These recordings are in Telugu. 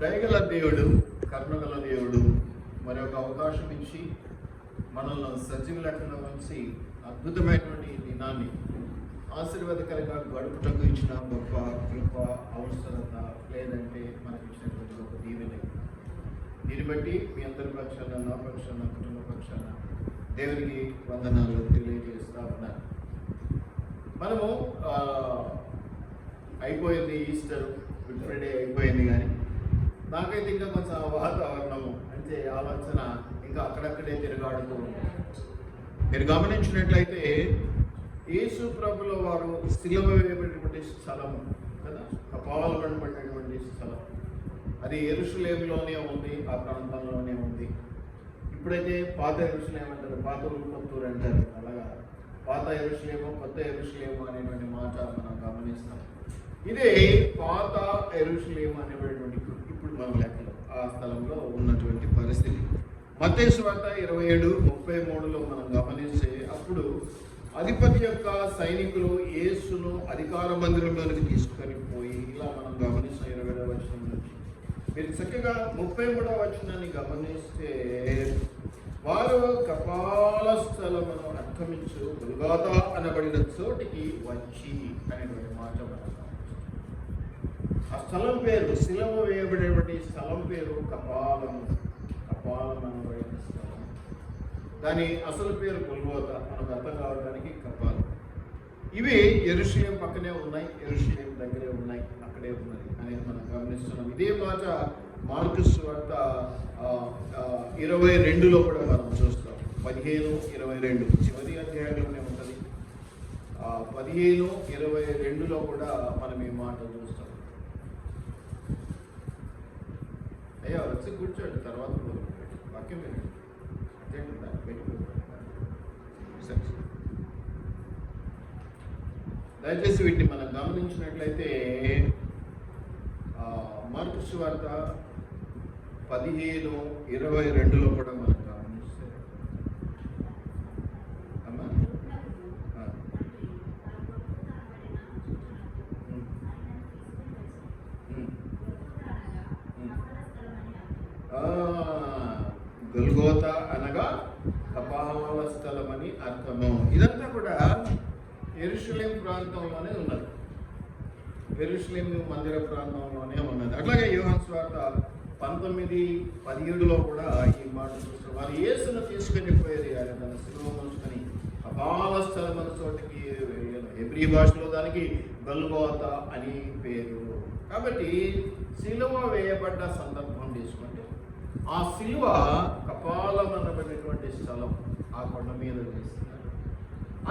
దయగల దేవుడు, కరుణగల దేవుడు మరొక అవకాశం ఇచ్చి మనల్ని సజీవ లెక్కలో ఉంచి అద్భుతమైనటువంటి దినాన్ని ఆశీర్వాదకరంగా గడుపుటకు ఇచ్చిన గొప్ప కృప, అవసరత లేదంటే మనకి ఇచ్చినటువంటి గొప్ప దీవెన. దీన్ని బట్టి మీ అందరి పక్షాన, నా పక్షాన, కుటుంబ పక్షాన దేవునికి వందనాలు తెలియజేస్తా ఉన్నాను. మనము అయిపోయింది ఈస్టర్, గుడ్ ఫ్రైడే అయిపోయింది, కానీ నాకైతే ఇంకా కొంచెం వాతావరణము అంటే ఆలోచన ఇంకా అక్కడక్కడే తిరగాడుతూ ఉంటుంది. మీరు గమనించినట్లయితే యేసు ప్రభుల వారు శిలువ వేయబడినటువంటి స్థలం కదా, కపాలబడినటువంటి స్థలం, అది యెరూషలేములోనే ఉంది, ఆ ప్రాంతంలోనే ఉంది. ఇప్పుడైతే పాత యెరూషలేము అంటారు, పాత కొత్తూరు అంటారు. అలాగా పాత యెరూషలేము, కొత్త యెరూషలేము అనేటువంటి మాట మనం గమనిస్తాం. ఇదే పాత యెరూషలేము అనేటువంటి ఇప్పుడు మన లెక్కలో ఆ స్థలంలో ఉన్నటువంటి పరిస్థితి. మత్తయి సువార్త 27:33లో మనం గమనిస్తే, అప్పుడు అధిపతి యొక్క సైనికులు యేసును అధికార మందిరంలోనికి తీసుకొని పోయి, ఇలా మనం గమనిస్తాం 27వ వచనం నుంచి. మీరు చక్కగా 33వ వచనాన్ని గమనిస్తే, వారు కపాల స్థలమును అక్రమించు గొల్గోతా అనబడిన చోటికి వచ్చి అనేటువంటి మాట మనం. ఆ స్థలం పేరు, శిలువ వేయబడినటువంటి స్థలం పేరు కపాలము. కపాలం అనబడిన స్థలం, దాని అసలు పేరు గొల్గోతా, మనకు అర్థం కావడానికి కపాలం. ఇవి యెరూషలేము పక్కనే ఉన్నాయి, యెరూషలేము దగ్గరే ఉన్నాయి, అక్కడే ఉన్నాయి అనేది మనం గమనిస్తున్నాం. ఇదే మాట మార్కు సువార్త 22లో కూడా మనం చూస్తాం. 15:22 చివరి అధ్యాయంలోనే ఉంటుంది. 15:22లో కూడా మనం ఈ మాట చూస్తాం. అయ్యా వచ్చి కూర్చోండి, తర్వాత వాక్యం దయచేసి వీటిని మనం గమనించినట్లయితే మార్కు సువార్త 15:22లో కూడా మనం గమనిస్తే, అమ్మా గొల్గోతా అనగా కపాల స్థలం అని అర్థము. ఇదంతా కూడా యెరూషలేము ప్రాంతంలోనే ఉన్నది, యెరూషలేము మందిర ప్రాంతంలోనే ఉన్నది. అట్లాగే యోహాను సువార్త 19:17లో కూడా ఈ మాట చూస్తాం. వారు యేసును తీసుకొని పోయేది, ఆయన తన శిలువ మోసుకొని కపాల స్థలం అన్న చోటికి వెళ్ళాను. హెబ్రీ భాషలో దానికి గొల్గోతా అని పేరు. కాబట్టి శిలువ వేయబడ్డ సందర్భం తీసుకుంటే, ఆ శిలువ కపాలం అనబడినటువంటి స్థలం ఆ కొండ మీద వేస్తున్నారు.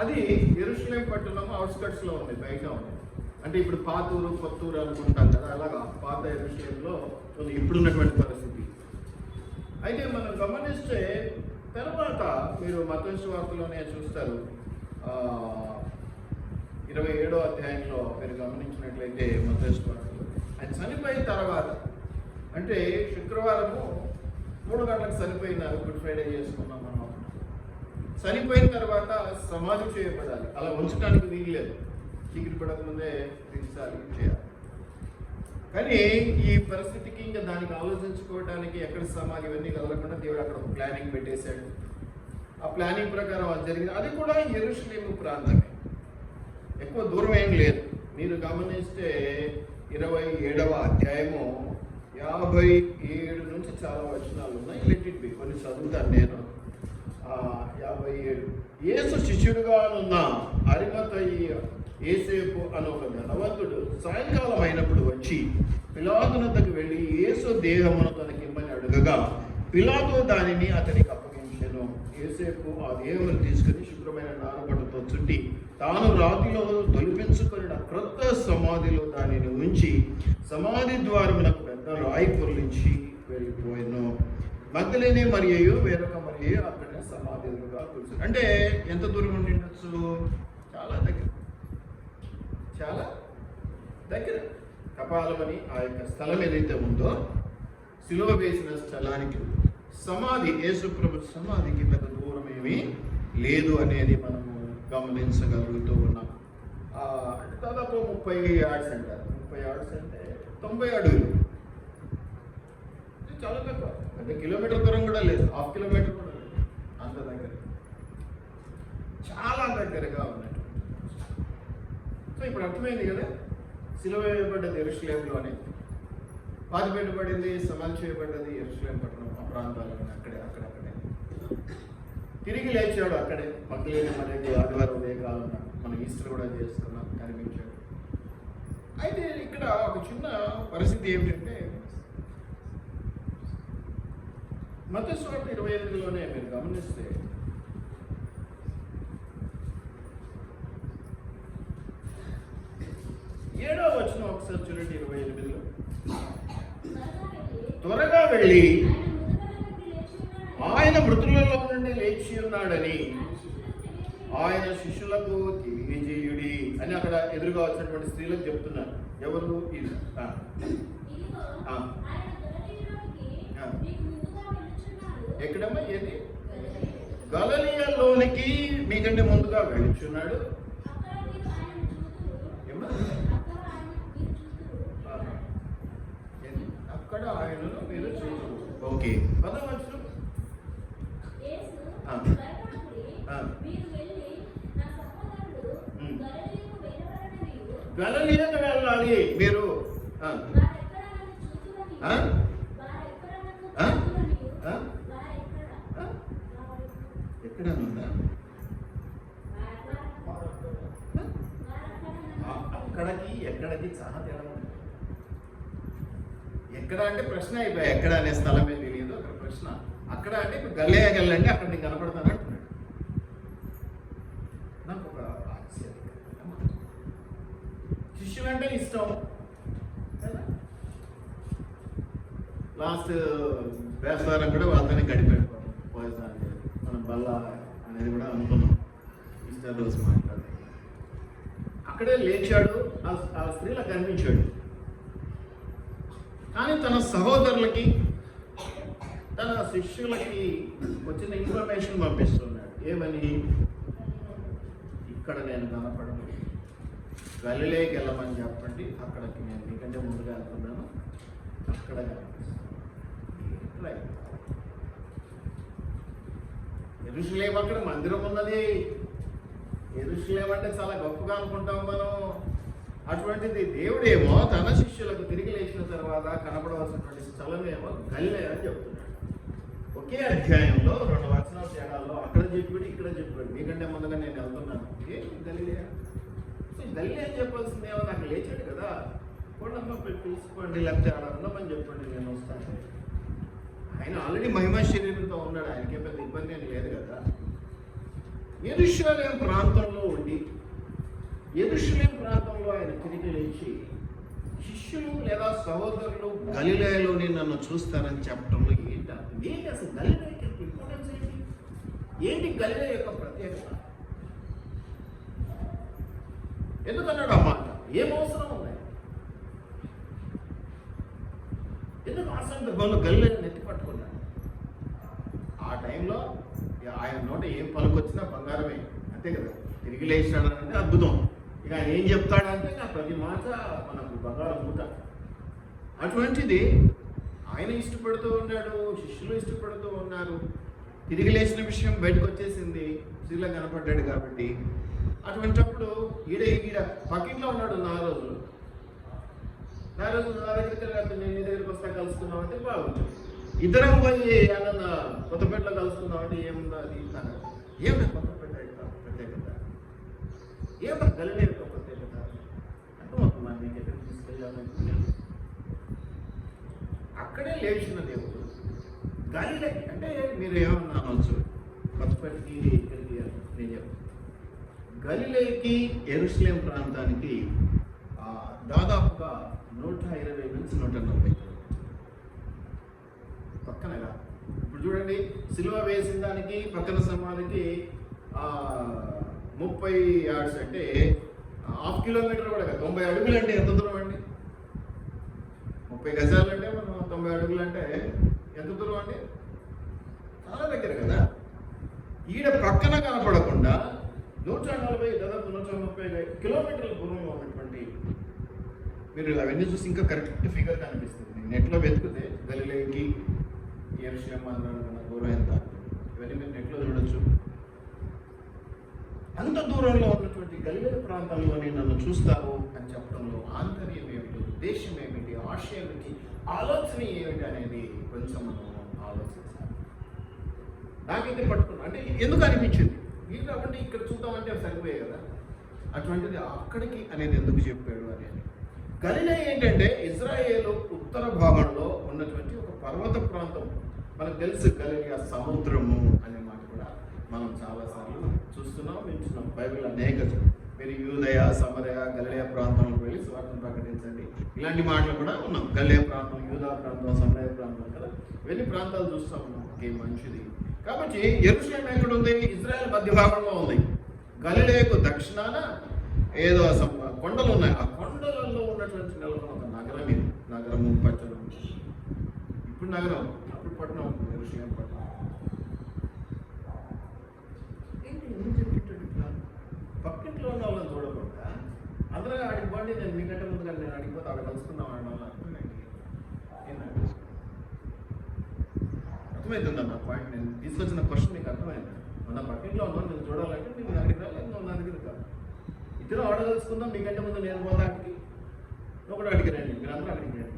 అది యెరూషలేము పట్టణం అవుట్స్కట్స్లో ఉంది, బయట ఉంది. అంటే ఇప్పుడు పాతూరు, కొత్తూరు అనుకుంటాం కదా, అలాగా పాత యెరూషలేములో ఇప్పుడున్నటువంటి పరిస్థితి. అయితే మనం గమనిస్తే తర్వాత మీరు మత్తయి సువార్తలోనే చూస్తారు, 27వ అధ్యాయంలో మీరు గమనించినట్లయితే మత్తయి సువార్తలో ఆయన చనిపోయిన తర్వాత, అంటే శుక్రవారము 3 గంటలకు చనిపోయినారు, గుడ్ ఫ్రైడే చేసుకున్నాం మనం. చనిపోయిన తర్వాత సమాధి చేయబడాలి, అలా ఉంచడానికి వీల్లేదు, చీకటి పడకముందే తీర్చాలి, చేయాలి. కానీ ఈ పరిస్థితికి ఇంకా దానికి ఆలోచించుకోవడానికి ఎక్కడ సమాధి ఇవన్నీ కదలకుండా దేవుడు అక్కడ ఒక ప్లానింగ్ పెట్టేశాడు. ఆ ప్లానింగ్ ప్రకారం అది జరిగింది. అది కూడా యెరూషలేము ప్రాంతమే, ఎక్కువ దూరం ఏం లేదు. మీరు గమనిస్తే 27వ అధ్యాయము 57 నుంచి చాలా వచనాలు ఉన్నాయి. లెట్ ఇట్ బి, కొన్ని చదువుతాను నేను. 57 యేసు శిష్యుడుగానున్న అరిమతయి యేసేపు అనే ఒక ధనవంతుడు సాయంకాలం అయినప్పుడు వచ్చి పిలాతునొద్దకు వెళ్ళి యేసు దేహమును తనకిమ్మని అడుగగా, పిలాతు దానిని అతనికి అప్పగించెను. యేసేపు ఆ దేహమును తీసుకుని శుభ్రమైన నారబట్టతో చుట్టి తాను రాతిలో తొలిపించుకొని క్రొత్త సమాధిలో దానిని ఉంచి సమాధి ద్వారమునకు పెద్ద రాయి పొర్లించి వెళ్ళిపోయాను. మగ్దలేనే మరియు వేరొక మరియు అక్కడ సమాధిగా కూర్చుని. అంటే ఎంత దూరం ఉండి ఉండొచ్చు? చాలా దగ్గర, చాలా దగ్గర. కపాలమని ఆ యొక్క స్థలం ఏదైతే ఉందో, శిలువ వేసిన స్థలానికి సమాధి, యేసుప్రభు సమాధికి పెద్ద దూరం ఏమీ లేదు అనేది మనము గమనించగలుగుతూ ఉన్నాం. దాదాపు 30 యార్డ్స్ అంటారు. 30 యార్డ్స్ అంటే 90 అడుగులు. చాలా తక్కువ, అంటే కిలోమీటర్ దూరం కూడా లేదు, హాఫ్ కిలోమీటర్ కూడా లేదు, అంత దగ్గర, చాలా దగ్గరగా ఉన్నట్టు. సో ఇప్పుడు అర్థమైంది కదా, సిలువ వేయబడ్డది యెరూషలేములోనే, పాతి పెట్టబడింది, సమాధి చేయబడ్డది యెరూషలేం పట్టణం ఆ ప్రాంతాల్లోనే, అక్కడక్కడే తిరిగి లేచాడు అక్కడే. మగ్దలేనే అనేది ఆదివారం ఉదయకాలంలో మనం ఈస్టర్ కూడా చేసుకున్నాం, కనిపించాడు. అయితే ఇక్కడ ఒక చిన్న పరిస్థితి ఏమిటంటే, మత్తయి సువార్త 28లోనే మీరు గమనిస్తే ఏడో వచనం ఒకసారి చూడండి. 28లో త్వరగా వెళ్ళి ఆయన మృతులలో నుండి లేచి ఉన్నాడని ఆయన శిష్యులకు తెలియజేయుడి అని అక్కడ ఎదురుగా వచ్చినటువంటి స్త్రీలకు చెప్తున్నారు. ఎవరు? ఇది ఎక్కడమ్మా? ఏది? గలిలయలోనికి మీకంటే ముందుగా వెళ్ళుచున్నాడు. అక్కడ ఆయనను మీరు చూడరు. ఓకే, పదవచ్చు. గలిలయకు వెళ్ళాలి మీరు. ఎక్కడనుందా? అక్కడికి ఎక్కడికి చాలా తేడా ఉంది. ఎక్కడ అంటే ప్రశ్న అయిపోయి, ఎక్కడ అనే స్థలమే తెలియదు అక్కడ ప్రశ్న. అక్కడ అంటే ఇప్పుడు గలిలయకి వెళ్ళండి, అక్కడ నీకు కనపడతాను అంటున్నాడు. నాకు ఒక ఆశ్చర్యం, శిష్యులు అంటే ఇష్టం కదా. లాస్ట్ వేసవారం కూడా వాళ్ళతోనే గడిపాడు పోయేసారి. మనం బల్ల అనేది కూడా అనుకున్నాం ఈస్టర్ రోజు మాట్లాడి. అక్కడే లేచాడు, ఆ స్త్రీలకు కనిపించాడు. కానీ తన సహోదరులకి, తన శిష్యులకి వచ్చిన ఇన్ఫర్మేషన్ పంపిస్తున్నాడు. ఏమని? ఇక్కడ నేను కనపడను, గలిలయకి వెళ్ళమని చెప్పండి, అక్కడికి నేను మీకంటే ముందుగా వెళ్తున్నాను, అక్కడ యెరూషలేము అక్కడ మందిరం ఉన్నది. యెరూషలేము అంటే చాలా గొప్పగా అనుకుంటాం మనం. అటువంటిది దేవుడేమో తన శిష్యులకు తిరిగి లేచిన తర్వాత కనపడవలసినటువంటి స్థలమేమో గలిలయ అని చెప్తున్నాడు. ఒకే అధ్యాయంలో 2 వచనాల తేడాల్లో అక్కడ చెప్పాడు, ఇక్కడ చెప్పాడు, మీకంటే ముందుగా నేను వెళ్తున్నాను. గలిలయ, గలిలయ అని చెప్పాల్సిందేమో, నాకు లేచాడు కదా, కొండమ్మ తీసుకోండి, లేకపోతే ఆడ ఉండమని చెప్పండి, నేను వస్తాను. ఆయన ఆల్రెడీ మహిమ శరీరంతో ఉన్నాడు, ఆయనకే పెద్ద ఇబ్బంది ఏం లేదు కదా. యెరూషలేం ప్రాంతంలో ఉండి, యెరూషలేం ప్రాంతంలో ఆయన తిరిగి లేచి శిష్యులు లేదా సహోదరులు గలిలయలోని నన్ను చూస్తారని చెప్పడంలో ఏంటి అసలు గలిలయ ఇంపార్టెన్స్ ఏంటి? ఏంటి గలిలయ యొక్క ప్రత్యేకత? ఎందుకన్నాడు ఆ మాట? ఏం అవసరం ఉన్నాయి? ఎందుకు ఆ సందర్భంలో గలిలయని ఎత్తి పట్టుకున్నాడు? ఆ టైంలో ఆయన నోట ఏం పలుకొచ్చినా బంగారమే, అంతే కదా. తిరిగి లేచాడంటే అద్భుతం. ఇక ఆయన ఏం చెప్తాడంటే నా ప్రతి మాట మనకు బంగారం మూట. అటువంటిది ఆయన ఇష్టపడుతూ ఉన్నాడు, శిష్యులు ఇష్టపడుతూ ఉన్నారు. తిరిగి లేచిన విషయం బయటకు వచ్చేసింది, స్త్రీలో కనపడ్డాడు కాబట్టి. అటువంటిప్పుడు ఈడ పక్కింట్లో ఉన్నాడు 4 రోజులు. 4 రోజులు నా దగ్గరికి నేను నీ దగ్గరికి వస్తా కలుసుకున్నాం అంటే బాగుంటుంది. ఇద్దరం పోయి అన్న కొత్తపేటలో కలుసుకుందామంటే ఏముందో అది ఏమన్నా కొత్తపేట ప్రత్యేకత, ఏమన్నా గలిలయ యొక్క ప్రత్యేకత అర్థమవుతుందా మీకు? ఎక్కడికి తీసుకెళ్ళాలని అక్కడే లేచిన దేవుడు గలిలయ అంటే మీరు ఏమన్నా అనవచ్చు, కొత్తపేటకి ఇక్కడికి నేను చెప్తాను. గలిలయకి యెరూషలేం ప్రాంతానికి దాదాపుగా 120 నుంచి 140 పక్కనగా. ఇప్పుడు చూడండి, సిలువ వేసిన దానికి పక్కన సమాధికి 30 yards అంటే హాఫ్ కిలోమీటర్ కూడా కదా. 90 అడుగులు అంటే ఎంత దూరం అండి? 30 గజాలు అంటే మనం 90 అడుగులు అంటే ఎంత దూరం అండి? చాలా దగ్గర కదా. ఈడ పక్కన కనపడకుండా 140 దాదాపు 130 కిలోమీటర్ల దూరంలో ఉన్నటువంటి మీరు అవన్నీ చూసి ఇంకా కరెక్ట్ ఫిగర్ కనిపిస్తుంది. నెట్లో వెతికితే గలిలేకి యెరూషలేం మందిరానికి దూరం ఎంత, ఇవన్నీ మీరు నెట్లో చూడొచ్చు. అంత దూరంలో ఉన్నటువంటి గలిలే ప్రాంతంలోని నన్ను చూస్తావు అని చెప్పడంలో ఆంతర్యం ఏమిటి, ఉద్దేశం ఏమిటి, ఆశయం ఏమిటి, ఆలోచన ఏమిటి అనేది కొంచెం మనం ఆలోచించాలి. నాకైతే పట్టుకున్నా అంటే ఎందుకు అనిపించింది, మీరు కాబట్టి ఇక్కడ చూద్దామంటే సరిపోయే కదా, అటువంటిది అక్కడికి అనేది ఎందుకు చెప్పాడు అనేది. గలిలే ఏంటంటే ఇజ్రాయేలు ఉత్తర భాగంలో ఉన్నటువంటి ఒక పర్వత ప్రాంతం. మనకు తెలుసు గలిలే సముద్రము అనే మాట కూడా మనం చాలాసార్లు చూస్తున్నాం, వింటున్నాం. బైబిల్ అనేక మీరు యూదయ, సమరయ, గలిలే ప్రాంతంలోకి వెళ్ళి స్వార్థం ప్రకటించండి, ఇలాంటి మాటలు కూడా ఉన్నాం. గలిలే ప్రాంతం, యూదా ప్రాంతం, సమరయ ప్రాంతం కదా, ఇవన్నీ ప్రాంతాలు చూస్తూ ఉన్నాం. ఓకే, మంచిది. కాబట్టి యెరూషలేం ఎక్కడ ఉంది? ఇజ్రాయెల్ మధ్య భాగంలో ఉంది. గలిలేకు దక్షిణాన ఏదో కొండలు ఉన్నాయి. ఆ కొండలలో ఉన్నటువంటి నెలకొన్న ఒక నగరం ఇది. నగరము, పట్టణం. ఇప్పుడు నగరం, అప్పుడు పట్టణం, యెరూషలేం పట్టణం. ఎందుకు చెప్పింటాడు ఇట్లా? పక్కింట్లో ఉన్న వాళ్ళని చూడకుండా అందరూ ఆడికి పోండి, నేను మీకంటే ముందుగా నేను అడిగిపోతే ఆడ కలుసుకుందాం అన్న వాళ్ళు అర్థమైంది. అర్థమవుతుందా నా పాయింట్? నేను తీసుకొచ్చిన క్వశ్చన్ మీకు అర్థమైంది. మన పక్కింట్లో ఉన్నాను, నేను చూడాలంటే నేను అక్కడికి రాలేదు, నువ్వు నా దగ్గర కాదు. ఇద్దరు ఆడగలుసుకుందాం, మీకంటే ముందు నేను పోతా అక్కడికి, నువ్వు కూడా అడిగి రండి, మీరు అందరూ అక్కడికి రండి.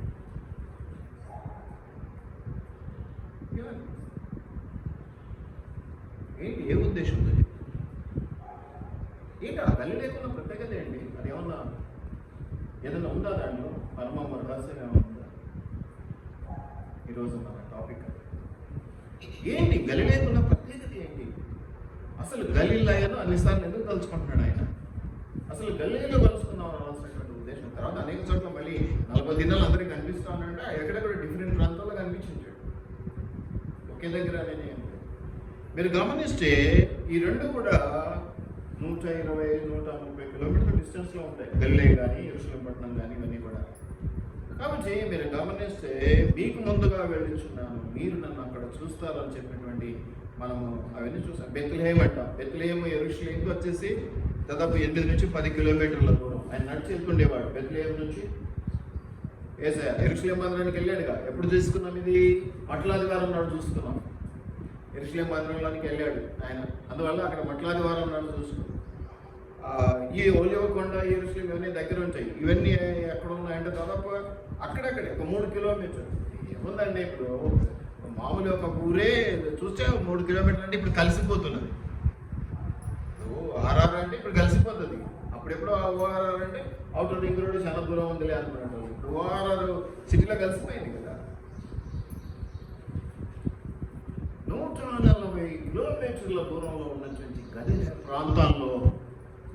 ఏంటి, ఏ ఉద్దేశంతో ఏంటి? ఆ తల్లి లేకున్న ప్రత్యేకత ఏంటి? అది ఏమన్నా ఏదైనా ఉందా దాంట్లో? పరమ రహస్యం ఏమన్నా ఉందా? ఈరోజు మన టాపిక్ ఏంటి? గలిలేకున్న ప్రత్యేకత ఏంటి? అసలు గలిలయను అన్నిసార్లు ఎందుకు తలుచుకుంటున్నాడు ఆయన? అసలు గలిలేలో కలుసుకుందాం అనవలసినటువంటి ఉద్దేశం. తర్వాత అనేక చోట్ల మళ్ళీ 40 దినాలు అందరికీ కనిపిస్తూ ఉన్నాడంటే ఎక్కడెక్కడ డిఫరెంట్ ప్రాంతాల్లో కనిపించాడు, ఒకే దగ్గర అనేది. మీరు గమనిస్తే ఈ రెండు కూడా 120-130 కిలోమీటర్ల డిస్టెన్స్లో ఉంటాయి. గలిలే కానీ, యెరూషలేం పట్టణం కానీ, ఇవన్నీ కూడా. కాబట్టి మీరు గమనిస్తే మీకు ముందుగా వెళ్ళిచున్నాను, మీరు నన్ను అక్కడ చూస్తారని చెప్పినటువంటి మనము అవన్నీ చూసాం. బెత్లెహేం అంటాం. బెత్లెహేం యెరూషలేంకి వచ్చేసి దాదాపు 8 నుంచి 10 కిలోమీటర్ల దూరం. ఆయన నడిచి వెళ్తుండేవాడు బెత్లెహేం నుంచి. యెరూషలేం మందిరానికి వెళ్ళాడుగా. ఎప్పుడు చూసుకున్నాం ఇది? మట్లాదివారం నాడు చూసుకున్నాం. యెరూషలేం మందిరంలోనికి వెళ్ళాడు ఆయన, అందువల్ల అక్కడ మట్లాదివారం నాడు చూసుకున్నాం. ఈ ఒలివ కొండ, యెరూషలేం ఇవన్నీ దగ్గర ఉంటాయి. ఇవన్నీ ఎక్కడ ఉన్నాయంటే దాదాపు అక్కడక్కడే ఒక 3 కిలోమీటర్లు. ఏముందండి, ఇప్పుడు మామూలు ఒక ఊరే చూస్తే 3 కిలోమీటర్లు అంటే ఇప్పుడు కలిసిపోతున్నది. ఆర్ఆర్ అంటే ఇప్పుడు కలిసిపోతుంది. అప్పుడెప్పుడు ఓఆర్ఆర్ అంటే అవుటర్ రింగ్ రోడ్ చాలా దూరం ఉందిలే అనుకున్నట్టు. ఇప్పుడు ఓఆర్ఆర్ సిటీలో కలిసిపోయింది కదా. 140 కిలోమీటర్ల దూరంలో ఉన్నటువంటి గలిలే ప్రాంతాల్లో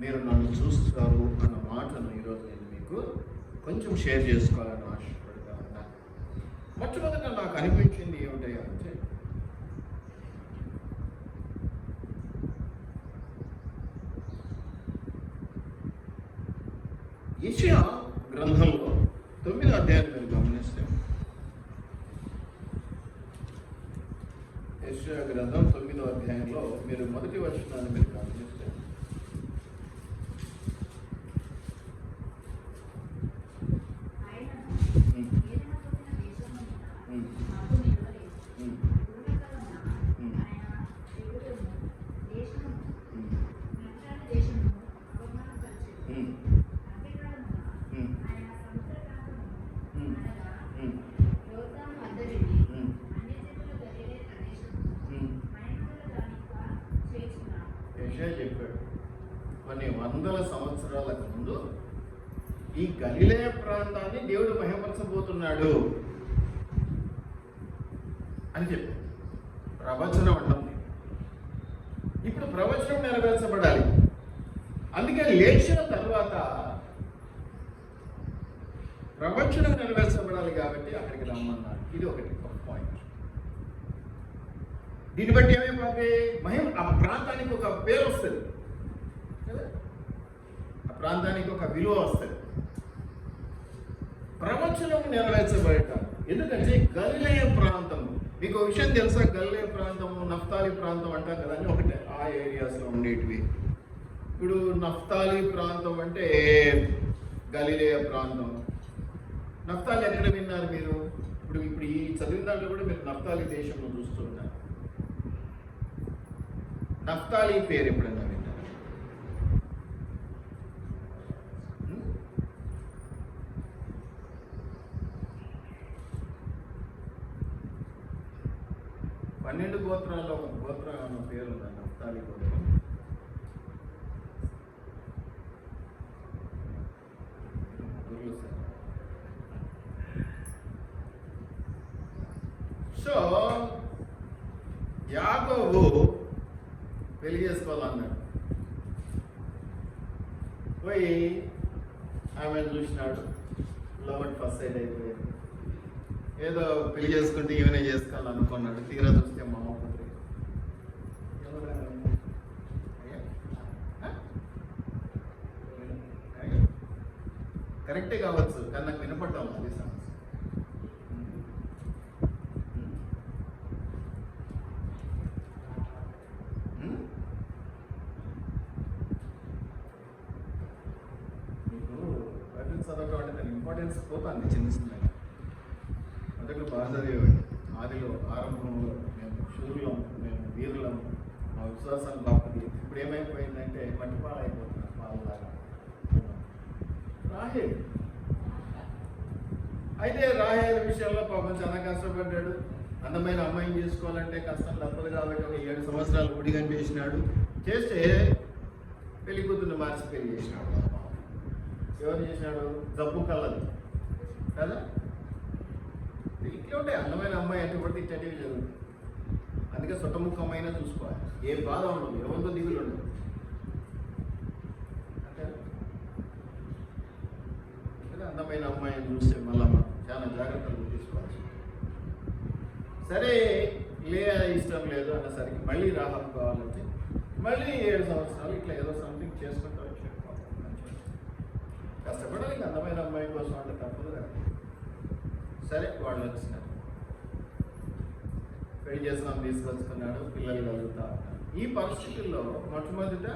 మీరు నన్ను చూస్తారు అన్న మాటను ఈరోజు నేను మీకు కొంచెం షేర్ చేసుకోవాలని ఆశపడతా ఉన్నాను. మొట్టమొదట నాకు అనిపించింది ఏమిటంటే, యెషయా గ్రంథంలో 9వ అధ్యాయాన్ని మీరు గమనిస్తే, యెషయా గ్రంథం 9వ అధ్యాయంలో మీరు మొదటి వచనాన్ని మీరు గమనిస్తే, చెప్పాడు కొన్ని వందల సంవత్సరాలకు ముందు ఈ గలిలే ప్రాంతాన్ని దేవుడు మహిమపరచబోతున్నాడు అని చెప్పాడు. ప్రవచనం అంటుంది. ఇప్పుడు ప్రవచనం నెరవేర్చబడాలి. అందుకే లేచిన తర్వాత ప్రవచనం నెరవేర్చబడాలి కాబట్టి అక్కడికి రమ్మన్నారు. ఇది ఒకటి పాయింట్. దీన్ని బట్టి ఏమైపోతే ఆ ప్రాంతానికి ఒక పేరు వస్తుంది కదా, ఆ ప్రాంతానికి ఒక విలువ వస్తుంది. ప్రవచనం నెరవేర్చబడటం. ఎందుకంటే గలిలే ప్రాంతం, మీకు ఒక విషయం తెలుసా? గలిలే ప్రాంతము, నఫ్తాలి ప్రాంతం అంటారు కదా, అని ఒకటే ఆ ఏరియాస్లో ఉండేటివి. ఇప్పుడు నఫ్తాలి ప్రాంతం అంటే గలిలే ప్రాంతం, నఫ్తాలి ఎక్కడ విన్నారు మీరు? ఇప్పుడు ఈ చదివిన దాంట్లో కూడా మీరు నఫ్తాలి దేశంలో చూస్తున్నారు. నఫ్తాలి పేరు ఎప్పుడైనా విన్నారు? పన్నెండు గోత్రాల్లో ఒక గోత్రం అన్న పేరు ఉంది, నఫ్తాలి గోత్రం. సో యాకోబు పెళ్లి చేసుకోవాలన్నాడు. పోయి ఆమెను చూసినాడు, లవ్ అట్ ఫస్ట్ సైడ్ అయిపోయింది. ఏదో పెళ్లి చేసుకుంటే ఈవెనే చేసుకోవాలనుకున్నాడు. తీరా చూస్తే మా అమ్మ పుత్రి కరెక్టే కావచ్చు, కానీ నాకు వినపడ్డాం అది సమస్య. మీకు బైబిల్ చదవటం అంటే దాని ఇంపార్టెన్స్ పోతుంది చిన్న చిన్నగా. మొదటి బాగా చదివేవాడు. ఆదిలో ఆరంభంలో మేము శూరులం, మేము వీరులం, మా విశ్వాసం గొప్పది. ఇప్పుడు ఏమైపోయిందంటే మట్టిపాలు అయిపోతున్నారు, పాలలాగా. రాహేల్ అయితే రాహేల్ విషయంలో పాపం చాలా కష్టపడ్డాడు. అందమైన అమ్మాయిని చేసుకోవాలంటే కష్టం తప్పదు కాబట్టి ఒక 7 సంవత్సరాలు గుడిగా చేసినాడు. చేస్తే పెళ్లి కూతుర్ని మార్చి పెళ్లి చేసినాడు. ఎవరు చేసినాడు? జబ్బు కళ్ళది కదా. ఇట్లా ఉంటాయి, అందమైన అమ్మాయి అంటే పడితే ఇట్లాంటివి జరుగుతుంది. అందుకే సొట్టముఖమైనా చూసుకోవాలి, ఏ బాధ ఉండదు, ఎవరితో దిగులు ఉండదు. అందమైన అమ్మాయిని చూస్తే మళ్ళీ మనం చాలా జాగ్రత్తలు తీసుకోవాలి. సరే ఇష్టం లేదు అన్నసరికి మళ్ళీ రాహబ్ కావాలంటే మళ్ళీ 7 సంవత్సరాలు ఇట్లా ఏదో సంథింగ్ చేసుకుంటూ వచ్చాడు. కష్టపడాలి, ఇంకా అందమైన అమ్మాయి కోసం అంటే తప్పదు కదా. సరే వాళ్ళు వచ్చినారు, పెళ్లి చేస్తున్నాం, తీసుకొచ్చుకున్నాడు, పిల్లలు కలుగుతా. ఈ పరిస్థితుల్లో మొట్టమొదట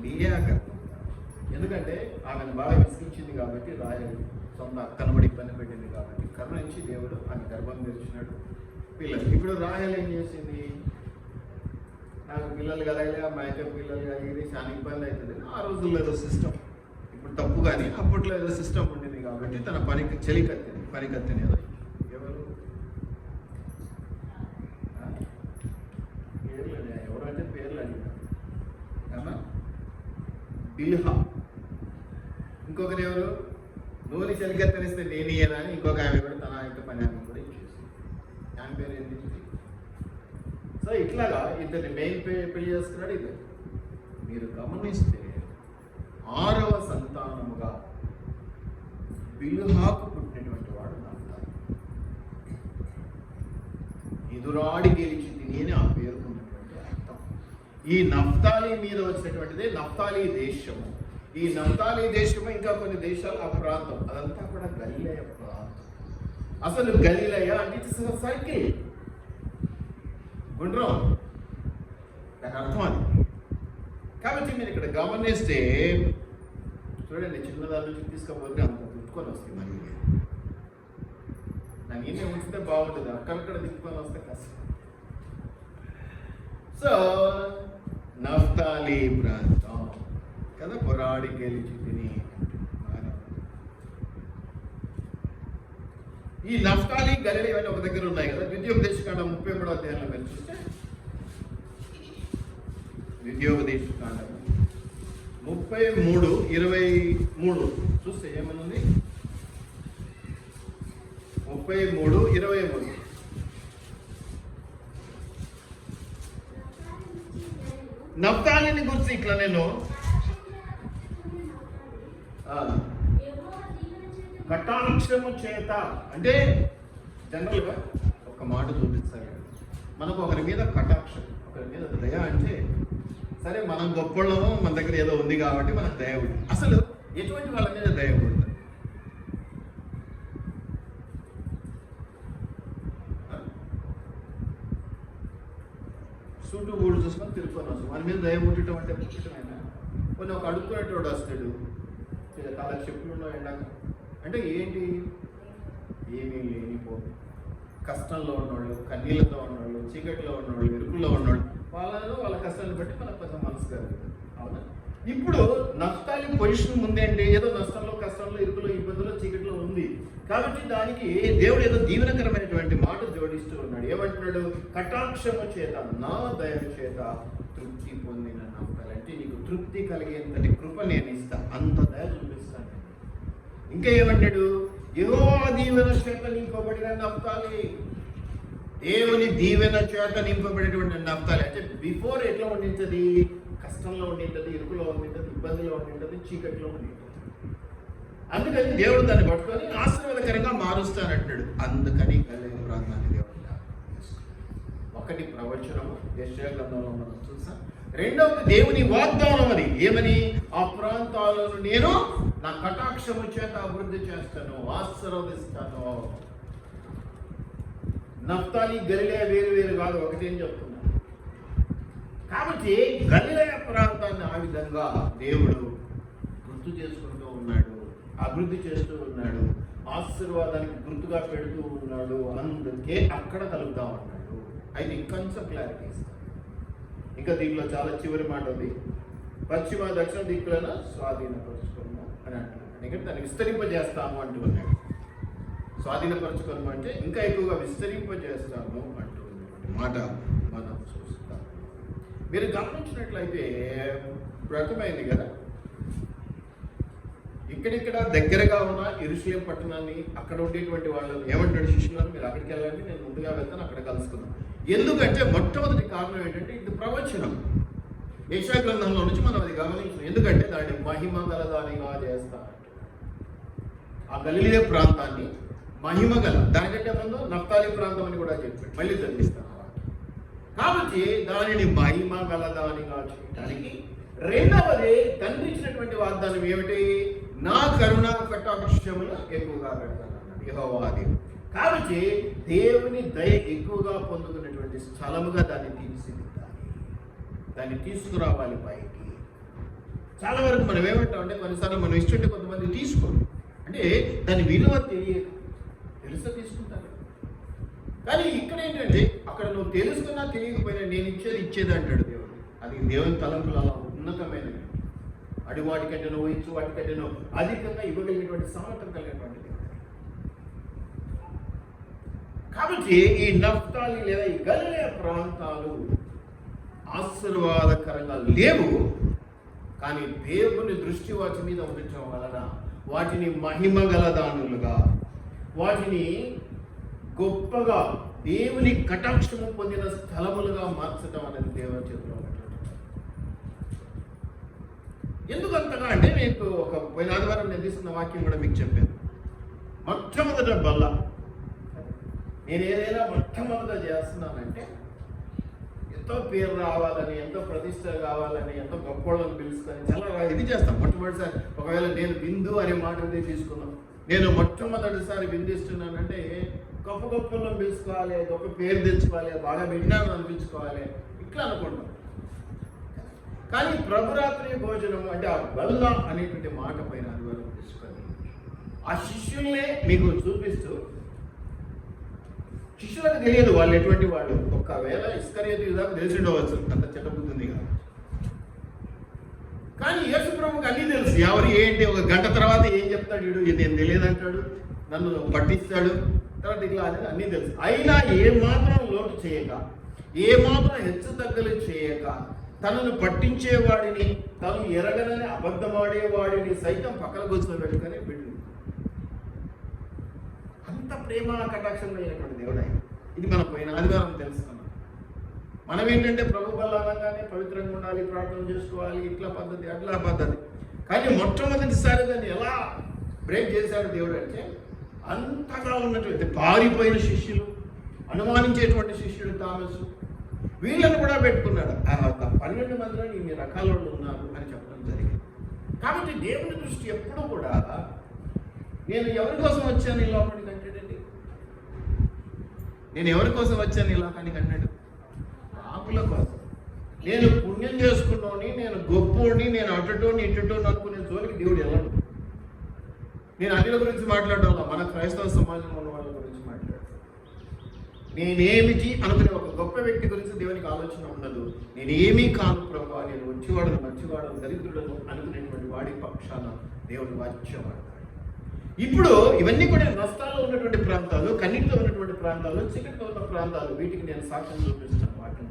లియా గర్భం. ఎందుకంటే ఆమెను బాగా విసిగించింది కాబట్టి, రాయలు సొంత అక్కనబడి ఇబ్బంది పెట్టింది కాబట్టి కరుణించి దేవుడు ఆమె గర్భం తెరిచినాడు. పిల్లలు ఇప్పుడు రాయలు ఏం చేసింది? నాకు పిల్లలు కలగలే, మా అయితే పిల్లలు కలిగి చాలా ఇబ్బంది అవుతుంది. ఆ రోజుల్లో ఏదో సిస్టమ్, ఇప్పుడు తప్పు కానీ అప్పట్లో ఏదో సిస్టమ్ ఉండింది కాబట్టి తన పనికత్తిని ఏదో ఎవరు ఎవరంటే పేర్లు అడిగారు కదా. బిల్హా, ఇంకొకరు ఎవరు? నూనె చలికత్తనిస్తే నేనియనా అని ఇంకొక ఆమె కూడా తన యొక్క పని ఆమె కూడా ఇచ్చేసి, ఆమె పేరు ఏంటి? సో ఇట్లాగా ఇద్దరిని మెయిన్ పెళ్లి చేసుకున్నాడు. ఇద్దరు మీరు గమనిస్తే 6వ సంతానముగా బిల్హాకు పుట్టినటువంటి వాడు నఫ్తాలి. ఎదురాడి గెలిచి తిని ఆ పేరుకున్నటువంటి అర్థం. ఈ నఫ్తాలి మీద వచ్చినటువంటిదే నఫ్తాలి దేశము. ఈ నఫ్తాలి దేశము ఇంకా కొన్ని దేశాలు ఆ ప్రాంతం అదంతా కూడా గలిలయ ప్రాంతం. అసలు గలిలయ అంటే ఇట్స్ సర్కిల్, గుండ్రం, దాని అర్థం అది. కాబట్టి మీరు ఇక్కడ గమనిస్తే చూడండి, చిన్నదాని నుంచి తీసుకపోతే అంత తిప్పుకొని వస్తుంది. మరి దాన్ని ఏమే ఉంచితే బాగుంటుంది, అక్కడక్కడ తిప్పుకొని వస్తే కష్టం. సో నఫ్తాలి ప్రాంతం కదా, పొరాడి గెలిచి తిని. ఈ నఫ్తాలి గలిలయ ఇవన్నీ ఒక దగ్గర ఉన్నాయి కదా. ద్వితీయోపదేశకాండం 33వ అధ్యాయంలో మీరు చూస్తే, ద్వితీయోపదేశకాండం 33:23 చూస్తే ఏమనుంది? 33:23 నఫ్తాలిని గురించి ఇట్లా నేను కటాక్షము చేత అంటే జనరల్గా ఒక మాట చూపిస్తారు మనకు, ఒకరి మీద కటాక్షం, ఒకరి మీద దయ. అంటే సరే మనం గొప్పళ్ళము, మన దగ్గర ఏదో ఉంది కాబట్టి మనకు దయ ఉంది. అసలు ఎటువంటి వాళ్ళ మీద దయ ఉంటుంది? సూటు ఊడు చూసుకొని తిరుక్కొని వస్తాం, వాళ్ళ మీద దయ పుట్టడం అంటే పుట్టడమైనా కొన్ని ఒక అడుక్కునేటోడు వస్తాడు, చాలా చెప్పులు ఎండాక అంటే ఏంటి, ఏమీ లేనిపోదు. కష్టంలో ఉన్నవాళ్ళు, కన్నీళ్ళతో ఉన్నవాళ్ళు, చీకటిలో ఉన్నవాళ్ళు, ఇరుకుల్లో ఉన్నవాళ్ళు, వాళ్ళ కష్టాన్ని బట్టి మనకు కొంచెం మనసు కలుగుతుంది. అవునా? ఇప్పుడు నష్టాలి పొజిషన్ ముందేంటి, ఏదో నష్టంలో, కష్టంలో, ఇరుకులో, ఇబ్బందుల్లో, చీకటిలో ఉంది కాబట్టి దానికి దేవుడు ఏదో దీవెనకరమైనటువంటి మాట జోడిస్తూ ఉన్నాడు. ఏమంటున్నాడు? కటాక్షము చేత, నా దయ చేత తృప్తి పొందిన నమ్మకాలు. అంటే నీకు తృప్తి కలిగేంతటి కృప నేను ఇస్తా, అంత దయ చూపిస్తాను. ఇంకా ఏమంటాడు? యెహోవా దీవెన చేత నింపబడిన నప్తాలి. దేవుని దీవెన చేత నింపబడేటువంటి నప్తాలి. అంటే బిఫోర్ ఎట్లా ఉండింటది? కష్టంలో ఉండింటది, ఇరుకులో ఉండింటది, ఇబ్బందిలో ఉండింటది, చీకటిలో ఉండింటది. అందుకని దేవుడు దాన్ని పట్టుకొని ఆశీర్వాదకరంగా మారుస్తానంటాడు. అందుకని గలిలయ ప్రాంతాన్ని దేవుడు ఒకటి ప్రవచనము యెషయా గ్రంథంలో మనం చూసాం. రెండవది దేవుని వాగ్దానం. అది ఏమని? ఆ ప్రాంతాలను నేను నా కటాక్షము చేత అభివృద్ధి చేస్తాను, ఆశీర్వదిస్తాను. నఫ్తాలి గలిలయ వేరు వేరు కాదు, ఒకటేం చెప్తున్నా. కాబట్టి గలిలయ ప్రాంతాన్ని ఆ విధంగా దేవుడు గుర్తు చేసుకుంటూ ఉన్నాడు, అభివృద్ధి చేస్తూ ఉన్నాడు, ఆశీర్వాదానికి గుర్తుగా పెడుతూ ఉన్నాడు. అందుకే అక్కడ కలుగుతా ఉన్నాడు. అయితే ఇంకొంచెం క్లారిటీ ఇస్తాను. ఇంకా దీంట్లో చాలా చివరి మాట ఉంది. పశ్చిమ దక్షిణ దిక్కులను స్వాధీనపరుచుకున్నాం అని అంటున్నాడు. ఇక్కడ దాన్ని విస్తరింపజేస్తాము అంటూ ఉన్నాడు. స్వాధీనపరచుకోవడం అంటే ఇంకా ఎక్కువగా విస్తరింపజేస్తాము అంటూ ఉన్నటువంటి మాట మనం చూస్తాం. మీరు గమనించినట్లయితే ఇప్పుడు అర్థమైంది కదా, ఇక్కడిక్కడ దగ్గరగా ఉన్న యెరూషలేము పట్టణాన్ని, అక్కడ ఉండేటువంటి వాళ్ళు ఏమంటాడు? శిష్యులను మీరు అక్కడికి వెళ్ళండి, నేను ముందుగా వెళ్తాను, అక్కడ కలుసుకుందాం. ఎందుకంటే మొట్టమొదటి కారణం ఏంటంటే ఇది ప్రవచనం. యెషయా గ్రంథంలో నుంచి మనం అది గమనించాం. ఎందుకంటే దాన్ని మహిమ గలదానిగా చేస్తానంటే ఆ గలిలయ ప్రాంతాన్ని మహిమ గల, దానికంటే ముందు నఫ్తాలి ప్రాంతం అని కూడా చెప్పాడు. మళ్ళీ చదివిస్తాను. కాబట్టి దానిని మహిమ గలదానిగా చేయడానికి రెండవది తండ్రి ఇచ్చినటువంటి వాగ్దానం ఏమిటి? నా కరుణా కటాక్షములు ఎక్కువగా పెడతాను అన్నాడు యెహోవా దేవుడు. కాబట్టి దేవుని దయ ఎక్కువగా పొందుకున్నటువంటి స్థలముగా దాన్ని తీర్చిదిద్దాలి, దాన్ని తీసుకురావాలి పైకి. చాలా వరకు మనం ఏమంటామంటే కొన్నిసార్లు మనం ఇష్టంటే కొంతమంది తీసుకోరు, అంటే దాని విలువ తెలుసా తీసుకుంటారు. కానీ ఇక్కడ ఏంటంటే అక్కడ నువ్వు తెలుసుకున్నా తెలియకపోయినా నేను ఇచ్చేది అంటాడు దేవుడు. అది దేవుని తలంపులు అలా ఉన్నతమైనవి. అడి వాటికంటే నువ్వు ఇచ్చు వాటికంటే నువ్వు అధికంగా ఇవ్వగలిగినటువంటి సమర్థం కలిగినటువంటి దేవుడు. కాబట్టి ఈ నఫ్తాలి లేదా ఈ గలిలయ ప్రాంతాలు ఆశీర్వాదకరంగా లేవు, కానీ దేవుని దృష్టి వాటి మీద ఉండటం వలన వాటిని మహిమ గలదానులుగా, వాటిని గొప్పగా దేవుని కటాక్షము పొందిన స్థలములుగా మార్చడం అనేది దేవుని చేతిలో ఉన్నటువంటి. ఎందుకంతగా అంటే మీకు ఒక పోయిన ఆదివారం నేను తీసుకున్న వాక్యం కూడా మీకు చెప్పాను. మొట్టమొదట బల్ల, నేను ఏదైనా మొట్టమొదట చేస్తున్నానంటే ఎంతో పేరు రావాలని, ఎంతో ప్రతిష్ట కావాలని, ఎంతో గొప్పవాళ్ళని పిలుచుకొని చాలా ఇది చేస్తాం. మొట్టమొదటిసారి ఒకవేళ నేను బిందు అనే మాట తీసుకున్నాను, నేను మొట్టమొదటిసారి బిందిస్తున్నానంటే గొప్ప గొప్పలను పిలుచుకోవాలి, గొప్ప పేరు తెచ్చుకోవాలి, బాగా విజ్ఞానం అనిపించుకోవాలి, ఇట్లా అనుకుంటాం. కానీ ప్రభురాత్రి భోజనం అంటే ఆ బల్ల అనేటువంటి మాట పైన ఆదివారం తీసుకొని ఆ శిష్యుల్నే మీకు చూపిస్తూ, శిష్యులకు తెలియదు వాళ్ళు ఎటువంటి వాళ్ళు. ఒకవేళ ఇస్కరియోతు యూదాకు తెలిసి ఉండవచ్చు, అంత చెట్టబుద్ధి ఉంది కదా. కానీ యేసు ప్రభువుకి అన్నీ తెలుసు, ఎవరు ఏంటి. ఒక గంట తర్వాత ఏం చెప్తాడు, వీడు ఇది నేను తెలియదు అంటాడు, నన్ను పట్టిస్తాడు, తర్వాత ఇట్లా అనేది అన్నీ తెలుసు. అయినా ఏమాత్రం లోటు చేయక, ఏమాత్రం హెచ్చు తగ్గలు చేయక, తనను పట్టించేవాడిని, తను ఎరగనని అబద్ధమాడేవాడిని సైతం పక్కన కూర్చోబెట్టుకొని బిడ్డు. అంత ప్రేమ కటాక్షంలో అయినటువంటి దేవుడు ఆయన. ఇది మనం పోయిన ఆదివారం తెలుసుకున్నాం. మనం ఏంటంటే ప్రభు బలంగానే పవిత్రంగా ఉండాలి, ప్రార్థన చేసుకోవాలి, ఇట్లా పద్ధతి అట్లా పద్ధతి. కానీ మొట్టమొదటిసారి దాన్ని ఎలా బ్రేక్ చేశాడు దేవుడు అంటే, అంతగా ఉన్నటువంటి పారిపోయిన శిష్యులు, అనుమానించేటువంటి శిష్యుడు తామసు, వీళ్ళని కూడా పెట్టుకున్నాడు. 12 మందిలో ఇన్ని రకాల వాళ్ళు ఉన్నారు అని చెప్పడం జరిగింది. కాబట్టి దేవుని దృష్టి ఎప్పుడు కూడా నేను ఎవరి కోసం వచ్చాను ఈ లోకానికి అంటాడండి. నేను ఎవరి కోసం వచ్చాను ఈ లోకానికి అన్నాడు? పాపుల కోసం. నేను పుణ్యం చేసుకున్నాని, నేను గొప్పోడిని, నేను అటుటోని ఇటుటోని అనుకునే జోలికి దేవుడు వెళ్ళడు. నేను అన్నిల గురించి మాట్లాడడం, మన క్రైస్తవ సమాజంలో ఉన్న వాళ్ళ గురించి మాట్లాడతాను. నేనేమిటి అనుకునే ఒక గొప్ప వ్యక్తి గురించి దేవునికి ఆలోచన ఉండదు. నేనేమీ కాను ప్రభా, నేను వచ్చేవాడు మంచివాడు దరిద్రుడను అనుకునేటువంటి వాడి పక్షాన దేవుడు వాచ్యవాడతాడు. ఇప్పుడు ఇవన్నీ కూడా నష్టాల్లో ఉన్నటువంటి ప్రాంతాలు, కన్నీటిలో ఉన్నటువంటి ప్రాంతాలు, చీకటిలో ఉన్న ప్రాంతాలు, వీటికి నేను సాక్ష్యం చూపిస్తున్నాను. వాటిని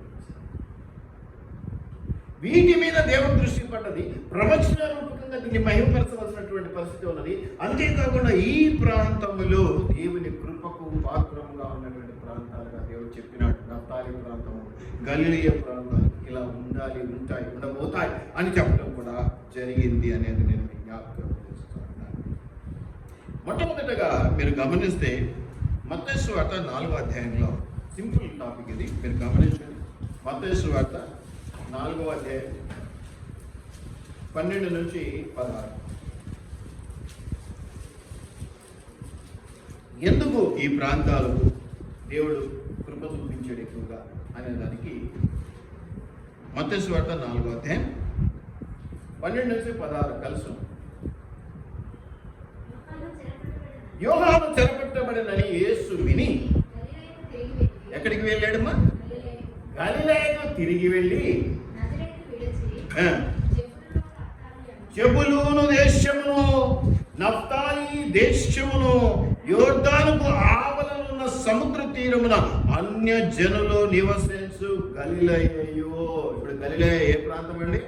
వీటి మీద దేవుని దృష్టి పడ్డది. ప్రవచన రూపకంగా దీన్ని మహిమపరచవలసినటువంటి పరిస్థితి ఉన్నది. అంతేకాకుండా ఈ ప్రాంతములో దేవుని కృపకు పాత్రముగా ఉన్నటువంటి ప్రాంతాలుగా దేవుడు చెప్పినాడు. నఫ్తాలి ప్రాంతము, గలిలయ ప్రాంతాలు ఇలా ఉండాలి, ఉంటాయి, ఉండబోతాయి అని చెప్పడం కూడా జరిగింది అనేది నేను జ్ఞాపకం చేస్తున్నాను. మొట్టమొదటగా మీరు గమనిస్తే మత్తయి సువార్త 4వ అధ్యాయంలో సింపుల్ టాపిక్ ఇది, మీరు గమనించండి. మత్తయి సువార్త 4వ అధ్యాయం 12 నుంచి 16. ఎందుకు ఈ ప్రాంతాలకు దేవుడు కృప చూపించాడు ఎక్కువగా అనే దానికి మత్తయి సువార్త 4వ అధ్యాయం 12 నుంచి 16 కలుసు. యోహాను చెరపట్టబడినని యేసు విని ఎక్కడికి వెళ్ళాడమ్మా? గలిలయకు తిరిగి వెళ్ళి జెబూలూను దేశమును, నఫ్తాలి దేశమును, యోర్దానుకు ఆవలనున్న సముద్ర తీరమున అన్య జనులు నివసించు గలిలయయో. ఇప్పుడు గలిలయ ఏ ప్రాంతం అండి?